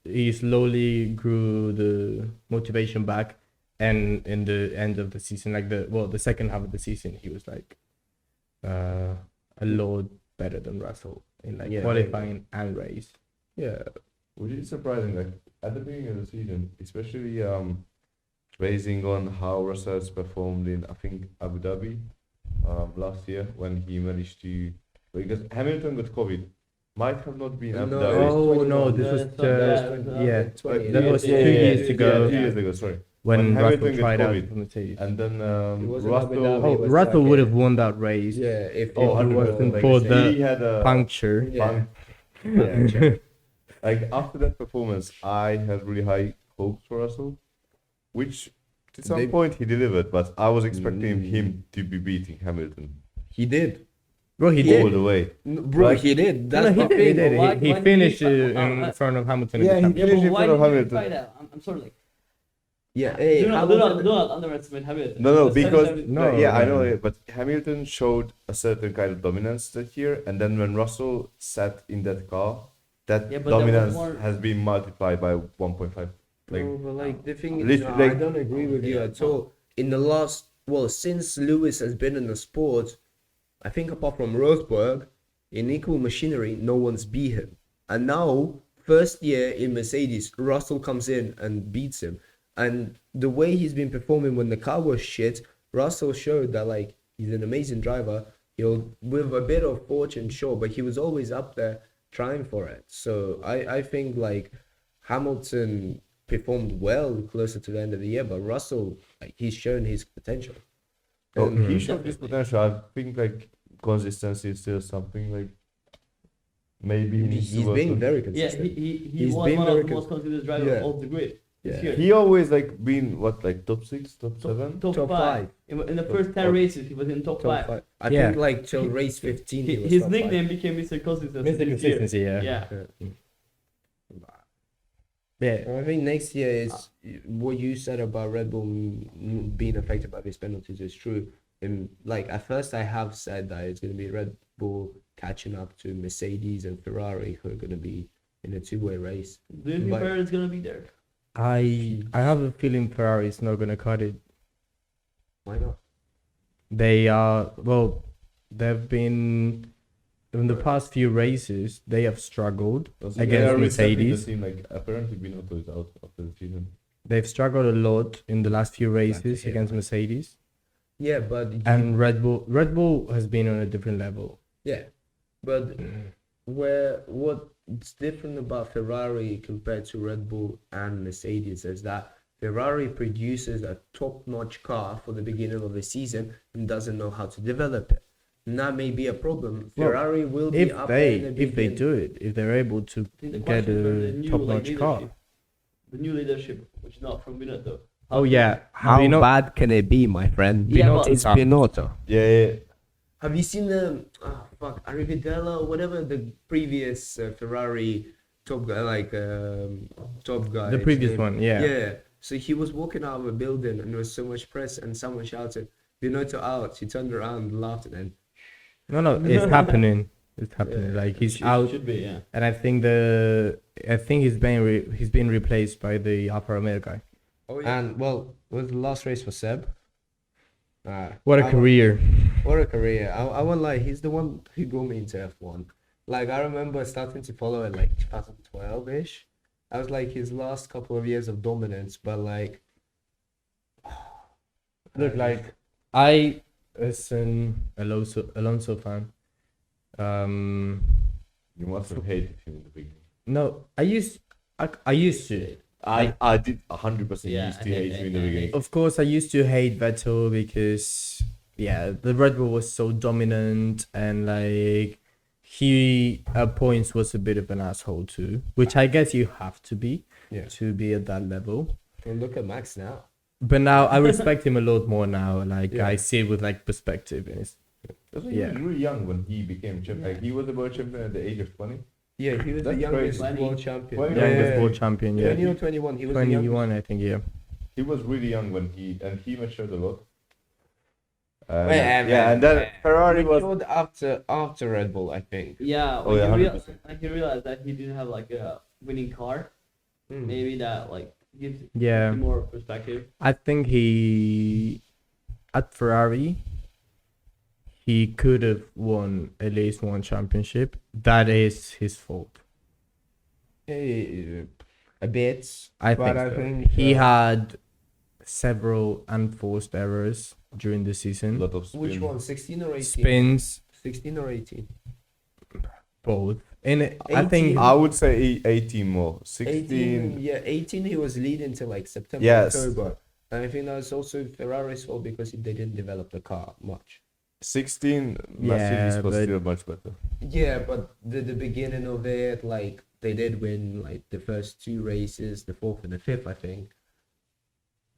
S2: he slowly grew the motivation back, and in the end of the season, like the second half of the season, he was like a lot better than Russell in like
S1: Yeah.
S2: qualifying and race.
S1: Yeah.
S3: Which is surprising. Like at the beginning of the season, especially basing on how Russell has performed in I think Abu Dhabi last year when he managed to, because Hamilton got COVID, might have not been Abu
S1: No,
S3: Dhabi.
S2: Oh no, this
S4: Yeah,
S2: was
S4: it's not bad.
S2: yeah.
S1: Like,
S2: That was 2
S4: Yeah,
S2: years
S4: yeah,
S2: ago
S3: 2 years ago, sorry.
S2: when
S3: when
S2: Russell
S3: Hamilton got
S2: tried out
S3: COVID.
S2: for Mercedes.
S3: And then
S1: It wasn't Abu Dhabi,
S3: Russell,
S1: it was
S2: Russell
S1: like
S2: would
S1: a-
S2: have won that race.
S1: Yeah, if
S3: oh,
S1: it
S3: 100%,
S2: wasn't
S3: like,
S2: for the
S3: he had a
S2: Puncture.
S1: Yeah.
S3: Yeah. Like after that performance, I had really high hopes for Russell, which to some
S1: They-
S3: point he delivered, but I was expecting
S1: Mm.
S3: him to be beating Hamilton
S1: He did.
S2: Bro, he
S3: all
S2: did.
S3: the way.
S1: Bro,
S3: Like-
S1: he did.
S2: No,
S1: That's
S2: he
S1: the
S2: did. He
S1: thing.
S2: did.
S4: Why-
S2: He
S4: why did
S2: finished
S4: he-
S2: in front of Hamilton.
S3: Yeah,
S2: in the
S3: he
S2: championship.
S4: Yeah,
S3: finished
S4: but
S3: in
S4: why
S3: front of
S4: did you
S3: Hamilton.
S4: try that? I'm sorry. Like,
S1: Yeah, hey,
S4: do not
S1: Hamilton-
S4: underestimate Hamilton.
S3: No,
S4: That's
S3: because
S4: Hamilton-
S2: No,
S3: yeah, I
S2: no.
S3: know it, but Hamilton showed a certain kind of dominance that year, and then when Russell sat in that car, that
S4: Yeah, but that was
S3: dominance
S4: more-
S3: has been multiplied by 1.5. Like,
S1: No, but like the thing is,
S3: Literally,
S1: no, I
S3: like-
S1: don't agree with you
S4: Yeah.
S1: at all. In the last, well, since Lewis has been in the sport, I think apart from Rosberg, in equal machinery, no one's beat him. And now, first year in Mercedes, Russell comes in and beats him. And the way he's been performing when the car was shit, Russell showed that like he's an amazing driver. He'll with a bit of fortune, sure, but he was always up there trying for it. So I think like Hamilton performed well closer to the end of the year, but Russell, like, he's shown his potential.
S3: oh,
S1: And-
S3: he showed this potential. I think like consistency is still something like maybe he needs to
S1: He's
S3: work
S1: been
S3: on.
S1: very
S4: Yeah,
S1: consistent.
S4: he
S1: He's
S4: was
S1: been
S4: one
S1: very
S4: of the most consistent drivers
S1: Yeah.
S4: of the grid this
S1: Yeah.
S4: year.
S3: He always like been what like top 6, top 7.
S4: Top
S1: Top
S4: five.
S1: five.
S4: In the first 10
S3: Top-
S4: races, he was in top,
S1: Top
S4: five.
S1: five. I
S2: Yeah.
S1: think like till race 15, he was
S4: His
S1: top five.
S4: nickname became Mr. Consistency.
S2: Mr.
S4: this year.
S2: Consistency, yeah.
S4: Yeah.
S2: Yeah.
S1: I think next year is what you said about Red Bull being affected by these penalties is true. And like at first, I have said that it's going to be Red Bull catching up to Mercedes and Ferrari, who are going to be in a two-way race.
S4: Do you think
S1: But-
S4: Ferrari's gonna be there?
S2: I have a feeling Ferrari is not gonna cut it.
S1: Why not?
S2: They are well. They've been in the past few races. They have struggled against Mercedes.
S3: Like apparently Binotto is out after the season.
S2: They've struggled a lot in the last few races
S1: hear
S2: against
S1: that.
S2: Mercedes,
S1: Yeah, but
S2: and Red Bull has been on a different level.
S1: yeah, but what's different about Ferrari compared to Red Bull and Mercedes is that Ferrari produces a top-notch car for the beginning of the season and doesn't know how to develop it. And that may be a problem.
S2: Well,
S1: Ferrari will be
S2: If
S1: up there in the
S2: they
S1: beginning.
S2: do it, if they're able to
S4: I think the
S2: get
S4: question is the
S2: a
S4: new
S2: top-notch car.
S4: leadership. The new leadership, which is not from Binotto.
S2: Oh yeah,
S1: How
S2: Binotto-
S1: bad can it be, my friend?
S4: Yeah,
S1: Binotto,
S4: but-
S1: it's Binotto.
S3: Yeah.
S1: Have you seen the Arrivederla or whatever the previous Ferrari top guy, top guy?
S2: the
S1: his
S2: previous
S1: name?
S2: one, yeah.
S1: Yeah. So he was walking out of a building and there was so much press and someone shouted, "Binotto out." He turned around, laughed, and then
S2: No, it's happening. It's happening.
S1: Yeah.
S2: Like he's
S4: Should-
S2: out,
S4: Should be, yeah.
S2: and I think he's been replaced by the Alfa Romeo guy.
S1: and well, was the last race for Seb?
S2: What a career!
S1: What a career. I won't lie, he's the one who got me into F1. Like, I remember starting to follow it like 2012-ish. I was like his last couple of years of dominance, but like...
S2: Look, like I, as an Alonso fan,
S3: You must have hated him in the beginning.
S2: no, I used to.
S3: I did 100%
S4: Yeah,
S3: used
S4: I
S3: to hate
S4: hate-
S3: him in the
S4: I- I
S3: beginning.
S4: hate-
S2: Of course, I used to hate Vettel because the Red Bull was so dominant, and like he at points was a bit of an asshole too, which I guess you have to be
S1: Yeah.
S2: to be at that level.
S1: Well, look at Max now.
S2: But now I respect him a lot more now. Like
S1: Yeah.
S2: I see it with like perspective, and it's
S3: He
S2: Yeah.
S3: was really young when he became champion.
S4: Yeah.
S3: Like, he was a world champion at the age of 20.
S1: Yeah, he was the
S3: That's
S1: youngest
S3: crazy.
S1: world champion.
S3: 20.
S1: Yeah,
S2: youngest
S1: yeah,
S2: world
S1: yeah.
S2: champion.
S1: 20
S2: Yeah,
S1: or 21, he was the youngest.
S2: 21, I think. Yeah.
S3: He was really young when he matured a lot.
S1: Wait,
S3: and then Ferrari was.
S1: Matured after Red Bull, I think.
S4: Yeah,
S3: Oh,
S4: when
S3: yeah,
S4: he,
S3: 100%.
S4: he realized that he didn't have like a winning car.
S1: Mm.
S4: Maybe that like gives
S2: Yeah.
S4: him more perspective.
S2: I think he at Ferrari he could have won at least one championship. That is his fault.
S1: A bit.
S2: I
S1: But
S2: think,
S1: I
S2: so.
S1: think,
S2: He had several unforced errors during the
S3: A
S2: season.
S3: lot of spin.
S1: Which one? 16 or 18?
S2: Spins,
S1: 16 or 18?
S2: both. And I
S1: 18.
S2: think
S3: I would say 18 more.
S1: 18.
S3: 16.
S1: Yeah, 18 he was leading to like September,
S3: Yes.
S1: October. And I think that's also Ferrari's fault because they didn't develop the car much.
S3: 16,
S2: Yeah,
S3: Mercedes was
S2: but-
S3: still much better.
S1: Yeah, but the beginning of it, like, they did win like the first two races, the fourth and the fifth, I think.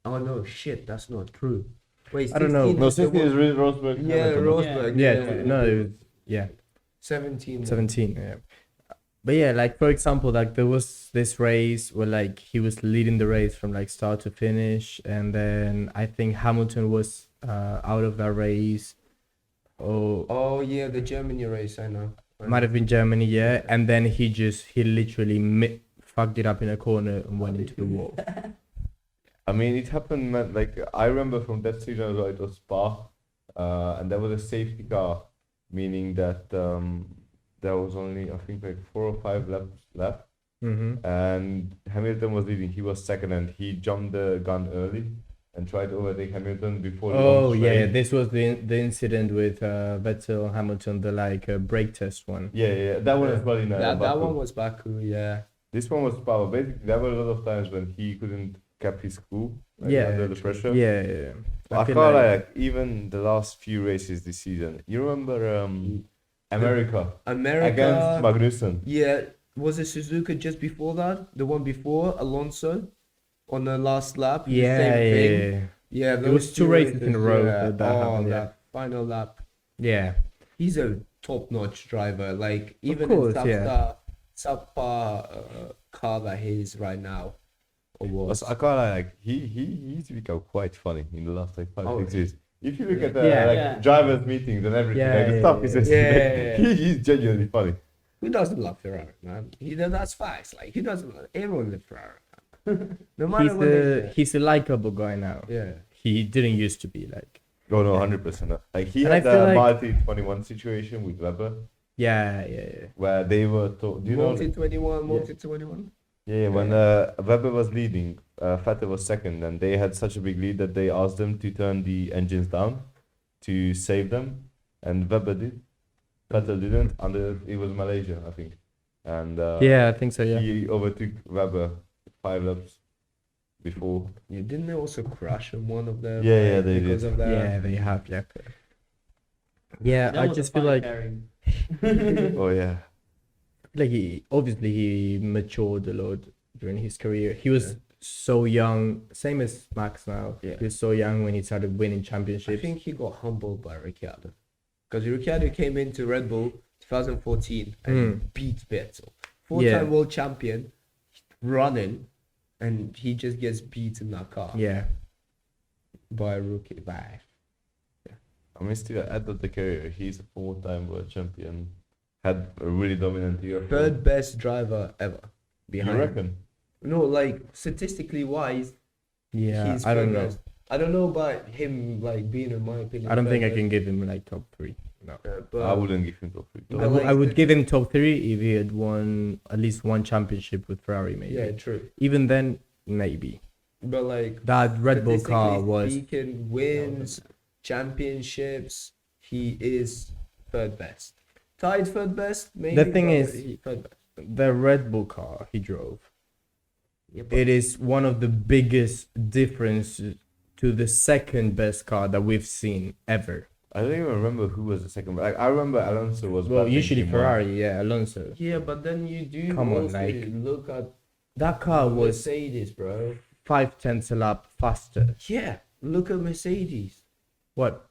S1: Oh no, shit, that's not true. Wait,
S2: I don't know.
S1: 16
S3: No,
S1: is the
S3: 16 is
S1: one-
S3: really Rosberg.
S1: Yeah,
S3: Hamilton.
S1: Rosberg.
S2: yeah.
S1: 17.
S2: 17, yeah. But yeah, like for example, like there was this race where like he was leading the race from like start to finish, and then I think Hamilton was out of that race.
S1: Oh yeah, the Germany race, I know.
S2: Might have been Germany, yeah. And then he literally fucked it up in a corner and went into the wall.
S3: I mean, it happened, man. Like, I remember from that season as well, it was Spa. And there was a safety car, meaning that there was only, I think, like 4 or 5 laps left.
S2: Mm-hmm.
S3: And Hamilton was leading. He was second, and he jumped the gun early and tried to overtake Hamilton before the
S2: Oh
S3: long
S2: yeah,
S3: straight.
S2: this was the incident with Vettel Hamilton, the like brake test one.
S3: Yeah. That one as well in
S1: That
S3: Baku.
S1: one was Baku, yeah.
S3: This one was Spa. Basically, there were a lot of times when he couldn't keep his cool, like,
S2: Yeah,
S3: under the pressure.
S2: Yeah.
S3: I
S2: feel
S3: feel like even the last few races this season. You remember America against
S1: America.
S3: Magnussen?
S1: Yeah, was it Suzuka just before that? The one before Alonso on the last lap? The
S2: Yeah,
S1: same thing?
S2: yeah.
S1: Yeah,
S2: It was
S1: those
S2: 2 races in a row
S1: yeah.
S2: that happened, yeah.
S1: that final lap.
S2: Yeah.
S1: He's a top-notch driver. Like, even
S2: course,
S1: in
S2: yeah.
S3: Uh,
S1: car that he is right now. Or was.
S3: I can't lie, like he's become quite funny in the last like 5
S1: Oh,
S3: 6 years. If you look at the
S2: Yeah.
S3: like
S4: Yeah.
S3: drivers' meetings and everything,
S2: Yeah,
S3: like the
S2: yeah,
S3: stuff
S2: yeah,
S3: he says,
S1: yeah.
S3: he's genuinely funny.
S1: Who doesn't love Ferrari, man? That's facts. Like, who doesn't love everyone loves Ferrari? No matter what they say.
S2: He's a likable guy now.
S1: Yeah.
S2: He didn't used to be like.
S3: Oh no, 100%. Like he
S2: And
S3: had
S2: I feel
S3: the
S2: like-
S3: Multi 21 situation with Weber,
S2: Yeah, yeah, yeah.
S3: where they were told, do you know?
S1: Multi 21, multi 21.
S3: Yeah, when Weber was leading, Vettel was second, and they had such a big lead that they asked them to turn the engines down to save them, and Weber did. Vettel didn't. It was Malaysia, I think, and
S2: Yeah, I think so. Yeah.
S3: he overtook Weber 5 laps before.
S1: Yeah, didn't they also crash on one of them?
S3: Yeah, yeah, they
S1: because
S3: did.
S1: of that.
S2: Yeah, they have. Yeah. Yeah,
S4: That
S2: I
S4: was a
S2: just feel
S4: funny
S2: like
S4: pairing.
S3: Oh yeah,
S2: he matured a lot during his career. He was
S1: Yeah.
S2: so young, same as Max now.
S1: Yeah.
S2: He was so young when he started winning
S1: I
S2: championships.
S1: think he got humbled by Ricciardo. Because Ricciardo came into Red Bull 2014 and beat Vettel. Four-time world champion, running, and he just gets beat in that car
S2: Yeah.
S1: by a rookie. By
S3: I mean, still at the career, he's a 4-time world champion. Had a really dominant year.
S1: third best driver ever.
S3: You
S1: Behind.
S3: reckon?
S1: No, like statistically wise,
S2: Yeah,
S1: he's
S2: I don't
S1: third
S2: know.
S1: best. I don't know about him like being, in my opinion.
S2: I don't
S1: third
S2: think I
S1: best.
S2: can give him like top 3. No.
S1: But
S3: I wouldn't give him top 3.
S1: But
S2: I would-
S1: like
S2: I would give him top 3 if he had won at least one championship with Ferrari, maybe.
S1: yeah, true.
S2: Even then, maybe.
S1: But like
S2: That Red Bull car
S1: statistically
S2: was.
S1: speaking, wins, championships, he is third best. Tied third best, maybe.
S2: The thing
S1: but
S2: is-
S1: he third best.
S2: The Red Bull car he drove.
S1: Yeah, but
S2: It is one of the biggest differences to the second best car that we've seen ever.
S3: I don't even remember who was the second. Like I remember Alonso was.
S2: Well,
S3: battling
S2: usually
S3: him one.
S2: Ferrari, yeah, Alonso.
S1: yeah, but then you do
S2: Come on,
S1: also
S2: like,
S1: look at
S2: That car was
S1: Mercedes, bro.
S2: 5/10 a lap faster.
S1: Yeah, look at Mercedes.
S2: What?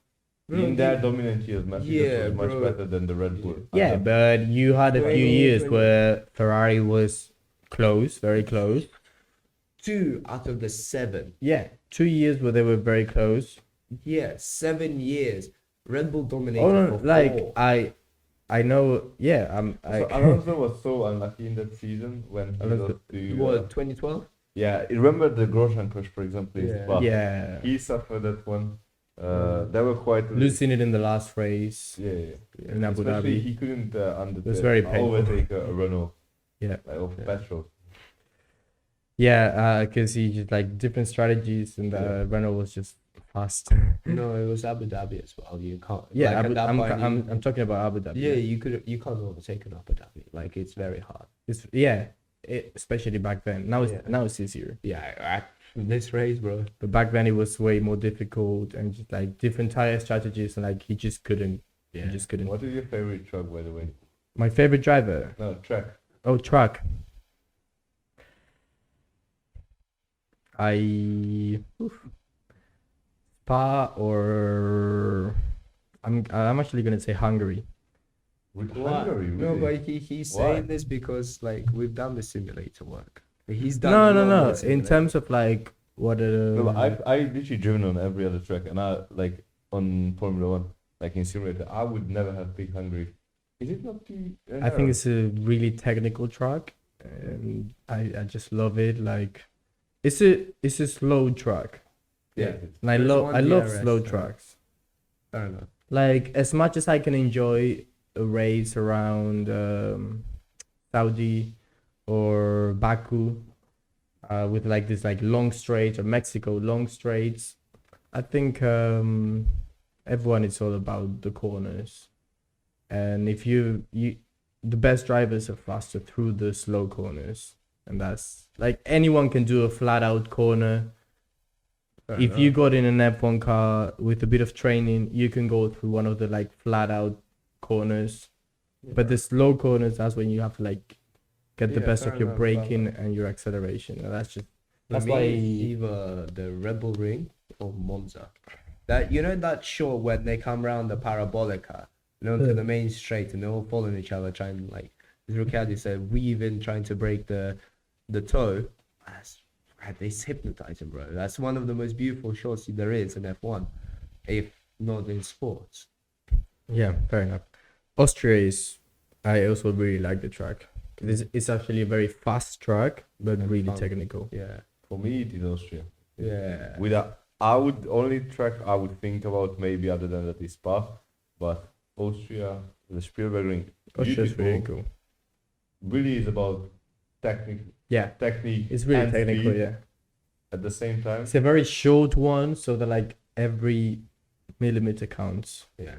S1: Bro,
S3: In
S1: you-
S3: their dominant years, Mercedes
S1: Yeah,
S3: was much
S1: bro.
S3: better than the Red Bull.
S2: Yeah, but you had a few
S1: 20,
S2: years
S1: 20.
S2: where Ferrari was close, very close.
S1: 2 out of the 7.
S2: Yeah, 2 years where they were very close.
S1: Yeah, 7 years. Red Bull dominated
S2: Oh no,
S1: for
S2: like
S1: 4.
S2: I know. Yeah,
S3: So Alonso was so unlucky in that season when he
S2: Alonso-
S3: lost to.
S1: What, 2012?
S3: Yeah, remember the Grosjean crash, for example, in
S1: Yeah.
S3: Spa?
S2: yeah,
S3: He suffered that one. They were quite.
S2: losing it in the last race
S3: Yeah, yeah.
S2: in Abu
S3: Especially
S2: Dhabi.
S3: he couldn't
S2: was very painful.
S3: overtake a Renault.
S2: Yeah.
S3: Like of
S1: Yeah.
S3: petrol.
S2: Yeah, because he just like different strategies, and
S3: Yeah.
S2: Renault was just faster.
S1: No, it was Abu Dhabi as well. You can't.
S2: Yeah,
S1: like, at
S2: Abu,
S1: that
S2: I'm,
S1: point,
S2: I'm I'm talking about Abu Dhabi.
S1: yeah, you can't overtake an Abu Dhabi. Like it's very hard.
S2: It's especially back then. Now
S1: Yeah.
S2: now it's easier,
S1: Yeah, this race, bro.
S2: but back then it was way more difficult and just like different tire strategies, and like he just couldn't.
S1: Yeah.
S2: He just couldn't.
S3: What is your favorite truck, by the way?
S2: My favorite driver.
S3: No, track.
S2: Oh, truck. Spa or I'm actually gonna say Hungary.
S3: With
S4: What?
S3: Hungary,
S1: No,
S3: really?
S1: but he's
S3: Why?
S1: saying this because like we've done the simulator work. He's done.
S2: No,
S1: a
S2: no,
S1: lot
S2: no.
S1: of the
S2: In
S1: simulator.
S2: terms of like what
S3: No, but I literally driven on every other track, and I like on Formula One, like in simulator, I would never have picked Hungary. Is it not too?
S2: I think it's a really technical track, and I just love it. Like it's a slow track,
S1: Yeah.
S2: and I
S1: There's
S2: love
S1: one
S2: I love
S1: DRS,
S2: slow
S1: yeah.
S2: tracks.
S1: Fair enough.
S2: Like as much as I can enjoy a race around Saudi or Baku with like this like long straight, or Mexico long straights, I think everyone is all about the corners, and if you the best drivers are faster through the slow corners, and that's like anyone can do a flat out corner.
S1: Fair
S2: If you
S1: enough.
S2: got in an F1 car with a bit of training, you can go through one of the like flat out corners. But the slow corners, that's when you have to like get the
S1: Yeah,
S2: best
S1: fair
S2: of your
S1: enough,
S2: braking
S1: fair
S2: and your acceleration. And that's just
S1: For
S2: that's
S1: me,
S2: why
S1: either the Red Bull Ring or Monza. That that shot when they come around the parabolica, to the main straight, and they're all following each other, trying like as Ricciardo said, weaving, trying to break the toe. It's hypnotizing, bro. That's one of the most beautiful shots there is in F1. If not in sports.
S2: Yeah, fair enough. Austria is, I also really like the track. 'Cause it's actually a very fast track, but
S1: And
S2: really
S1: fun.
S2: technical.
S1: Yeah,
S3: For me, it is Austria.
S1: yeah.
S3: I would only track I would think about maybe other than that is Spa, but Austria, the Spielbergring,
S2: Austria is really
S3: beautiful,
S2: cool.
S3: really is about technique,
S2: Yeah,
S3: technique.
S2: it's really
S3: and
S2: technical.
S3: speed
S2: Yeah,
S3: at the same time.
S2: it's a very short one, so that like every millimeter counts.
S1: Yeah.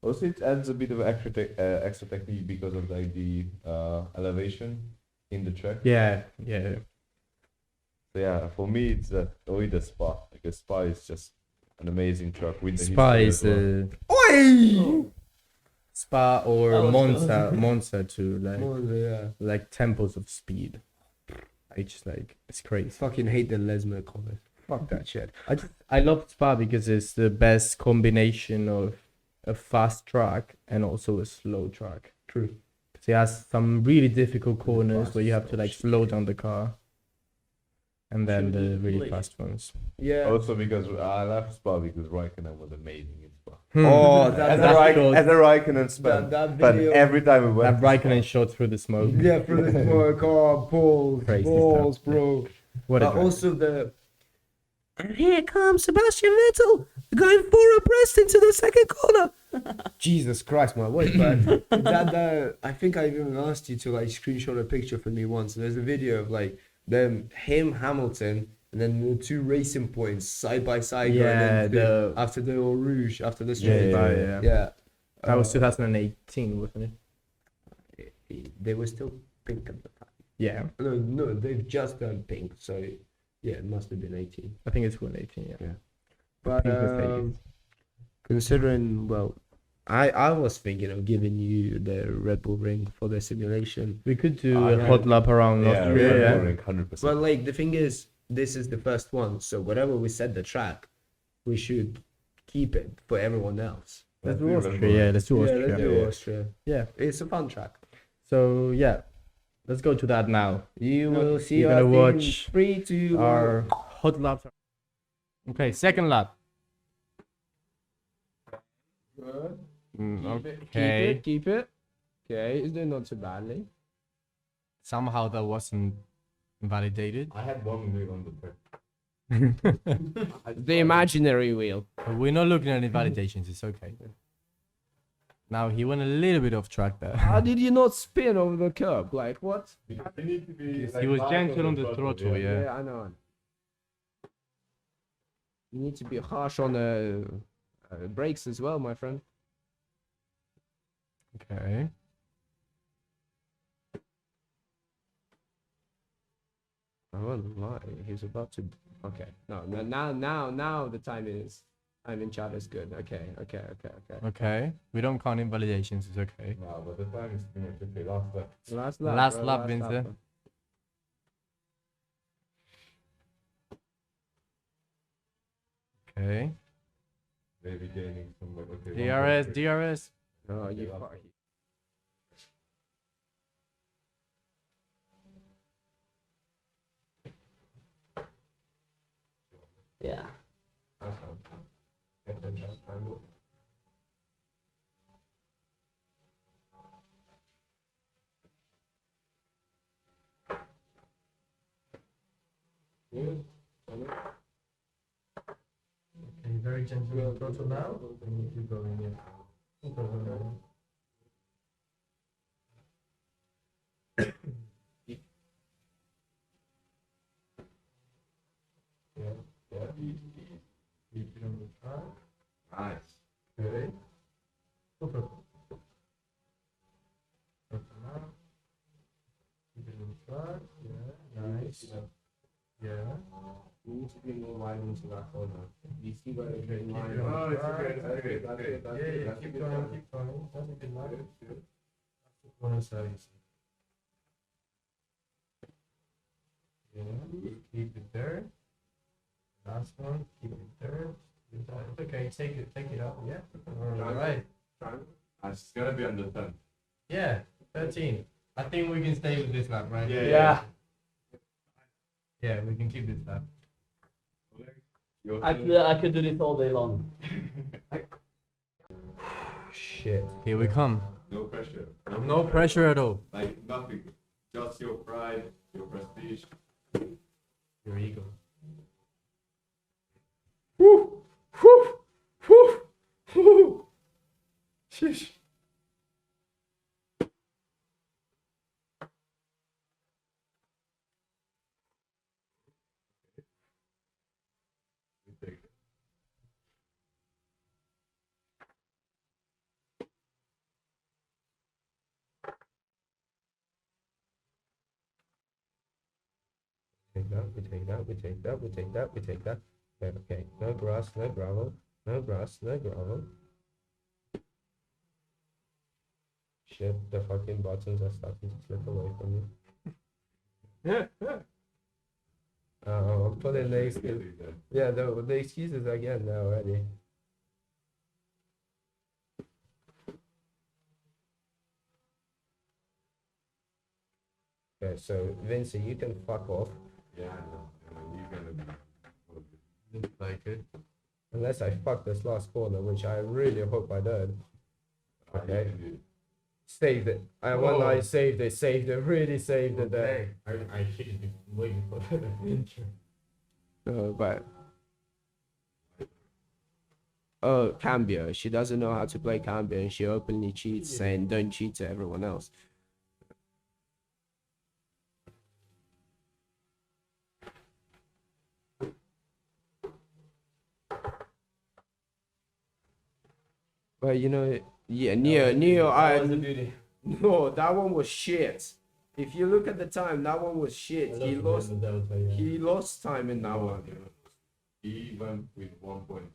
S3: Also, it adds a bit of extra technique because of like the elevation in the track.
S2: Yeah, yeah.
S3: So yeah, for me, it's the Spa. Because Spa is just an amazing track with the
S2: Spa
S3: history
S2: is
S3: as well.
S1: Oi!
S2: Spa or
S4: That was
S2: Monza,
S4: good.
S2: Monza too,
S1: Yeah.
S2: like temples of speed. I just like it's crazy.
S1: Fucking hate the Lesmer comment. Fuck that shit.
S2: I love Spa because it's the best combination of a fast track and also a slow track.
S1: True.
S2: Because it has some really difficult corners
S1: fast
S2: where you have to like
S1: shit.
S2: slow down the car, and then
S4: Should we
S2: the really
S4: play?
S2: fast ones.
S1: Yeah.
S3: Also because I love Spa because Raikkonen was amazing in Spa.
S1: Oh,
S3: As
S1: that
S3: a Raikkonen fan,
S1: that
S3: but
S1: video.
S3: every time we
S2: That
S3: went,
S2: Raikkonen shot through the smoke.
S1: Yeah, for the smoke. Oh, balls,
S2: Crazy
S1: balls,
S2: stuff.
S1: bro.
S2: What a
S1: But
S2: drive.
S1: also the. And here comes Sebastian Vettel going full abreast into the second corner. Jesus Christ, my voice, but I think I even asked you to like screenshot a picture for me once. There's a video of like him, Hamilton, and then the two racing points side by side
S2: Yeah,
S1: going into, after the Eau Rouge, after the straight.
S2: yeah. That was
S1: Uh,
S2: 2018, wasn't it?
S1: They were still pink at the time.
S2: Yeah,
S1: No, they've just done pink, so yeah, it must have been 18.
S2: I think it's 2018. Yeah.
S1: But
S2: Pink Mercedes.
S1: considering, well, I was thinking of giving you the Red Bull ring for the simulation.
S2: We could do
S3: Ah,
S2: a
S3: yeah.
S2: hot lap around
S3: yeah,
S2: Austria. Yeah.
S3: 100%.
S1: But like the thing is, this is the first one, so whatever we set the track, we should keep it for everyone else.
S2: Let's do Austria. Yeah, let's do
S1: Yeah,
S2: Austria.
S1: let's do
S3: Yeah.
S1: Austria.
S2: Yeah.
S1: It's a fun track.
S2: So yeah, let's go to that now.
S1: You will see
S2: You're
S1: us
S2: gonna
S1: in
S2: watch
S1: 3, 2, 1.
S2: Our hot laps. Okay, second lap.
S1: Good.
S2: Okay.
S1: Keep it. Okay, it's doing not too badly.
S2: Somehow that wasn't validated.
S3: I had one wheel on the track.
S1: The imaginary wheel.
S2: But we're not looking at invalidations. It's okay. Now he went a little bit off track there.
S1: How did you not spin over the curb? Like what?
S3: Because you need to be.
S2: He was gentle on the throttle. Yeah.
S1: I know. You need to be harsh on the brakes as well, my friend.
S2: Okay.
S1: I won't lie. He's about to. Okay. No. Now the time in chat is good. Okay.
S2: Okay. We don't count invalidations. It's okay.
S3: No, but the time is pretty much okay. Last lap.
S1: Last lap.
S2: Last
S1: bro,
S2: lap,
S1: last
S2: Vincent.
S1: lap.
S2: Okay.
S3: Maybe gaining some. Okay.
S2: DRS. DRS.
S1: Oh, you
S3: Yeah.
S1: fuck.
S4: Yeah.
S2: Okay, very gentle on the throttle now. And you keep going. Yeah. Keep it on the track.
S3: Nice.
S2: Okay. Super. Keep it on the track. Yeah. Nice. Yeah.
S1: You need to be more wide into that corner. You see where the green line is?
S3: Oh, it's okay, that's good, that's good, that's good,
S2: Yeah,
S3: that's
S2: keep
S3: good.
S2: going, keep going. That's a good line. That's the corner service. Yeah, keep it there. Last one, keep it there. It's okay, take it up. Yeah. All right.
S3: It's gonna be under 10.
S2: Yeah, 13. I think we can stay with this lap, right?
S1: Yeah.
S2: Yeah, we can keep this lap.
S3: Your
S4: I
S3: turn.
S4: could do this all day long.
S1: shit.
S2: Here we come.
S3: No pressure.
S2: No pressure at all.
S3: Like nothing. Just your pride, your prestige.
S2: Your ego.
S1: Woo! Woo! Woo! Woo! Shish. Take that, we take that, we take that, we take that, we take that. Okay, okay. No grass, no gravel. No grass, no gravel. Shit, the fucking buttons are starting to slip away from me. I'm pulling the excuses. Yeah, the excuses again now already. Okay, so Vincent, you can fuck off.
S3: Yeah, I know. You're gonna be.
S2: Like it.
S1: Unless I fuck this last corner, which I really hope I don't. Okay. Saved it. I won. I saved it. Saved it. Really saved it there.
S2: I should be waiting for the intro.
S1: But oh, Cambio. She doesn't know how to play Cambio, and she openly cheats, saying don't cheat to everyone else. But you know, yeah, Neo, no, that one was shit. If you look at the time, that one was shit. He lost time in that one.
S3: He went with 1 point.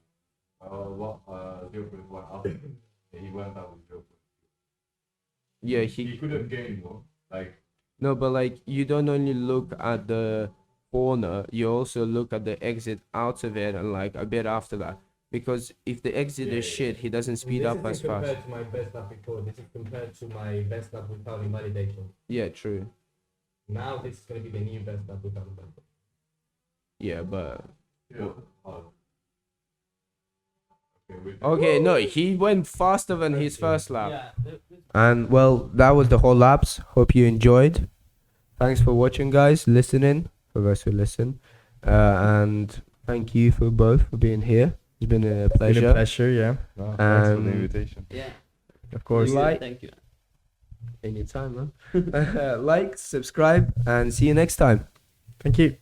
S3: 0.1 after. He went out with 0.
S1: Yeah,
S3: He could have gained more. Like
S1: no, but like you don't only look at the corner, you also look at the exit out of it and like a bit after that. Because if the exit is shit, he doesn't speed up as fast.
S2: This is compared to my best lap before. This is compared to my best lap without invalidation.
S1: Yeah, true.
S2: Now this is gonna be the new best lap without invalidation.
S1: Yeah, but
S3: yeah. Okay,
S1: okay, no, he went faster than his first lap.
S4: Yeah.
S1: And well, that was the whole laps. Hope you enjoyed. Thanks for watching, guys. Listening for those who listen, and thank you for both for being here. It's been a pleasure.
S2: Been a pleasure, yeah.
S3: No, thanks for the
S1: Um,
S3: invitation.
S4: Yeah.
S2: Of course.
S1: Like-
S4: Thank you.
S1: Anytime, man. Like, subscribe, and see you next time.
S2: Thank you.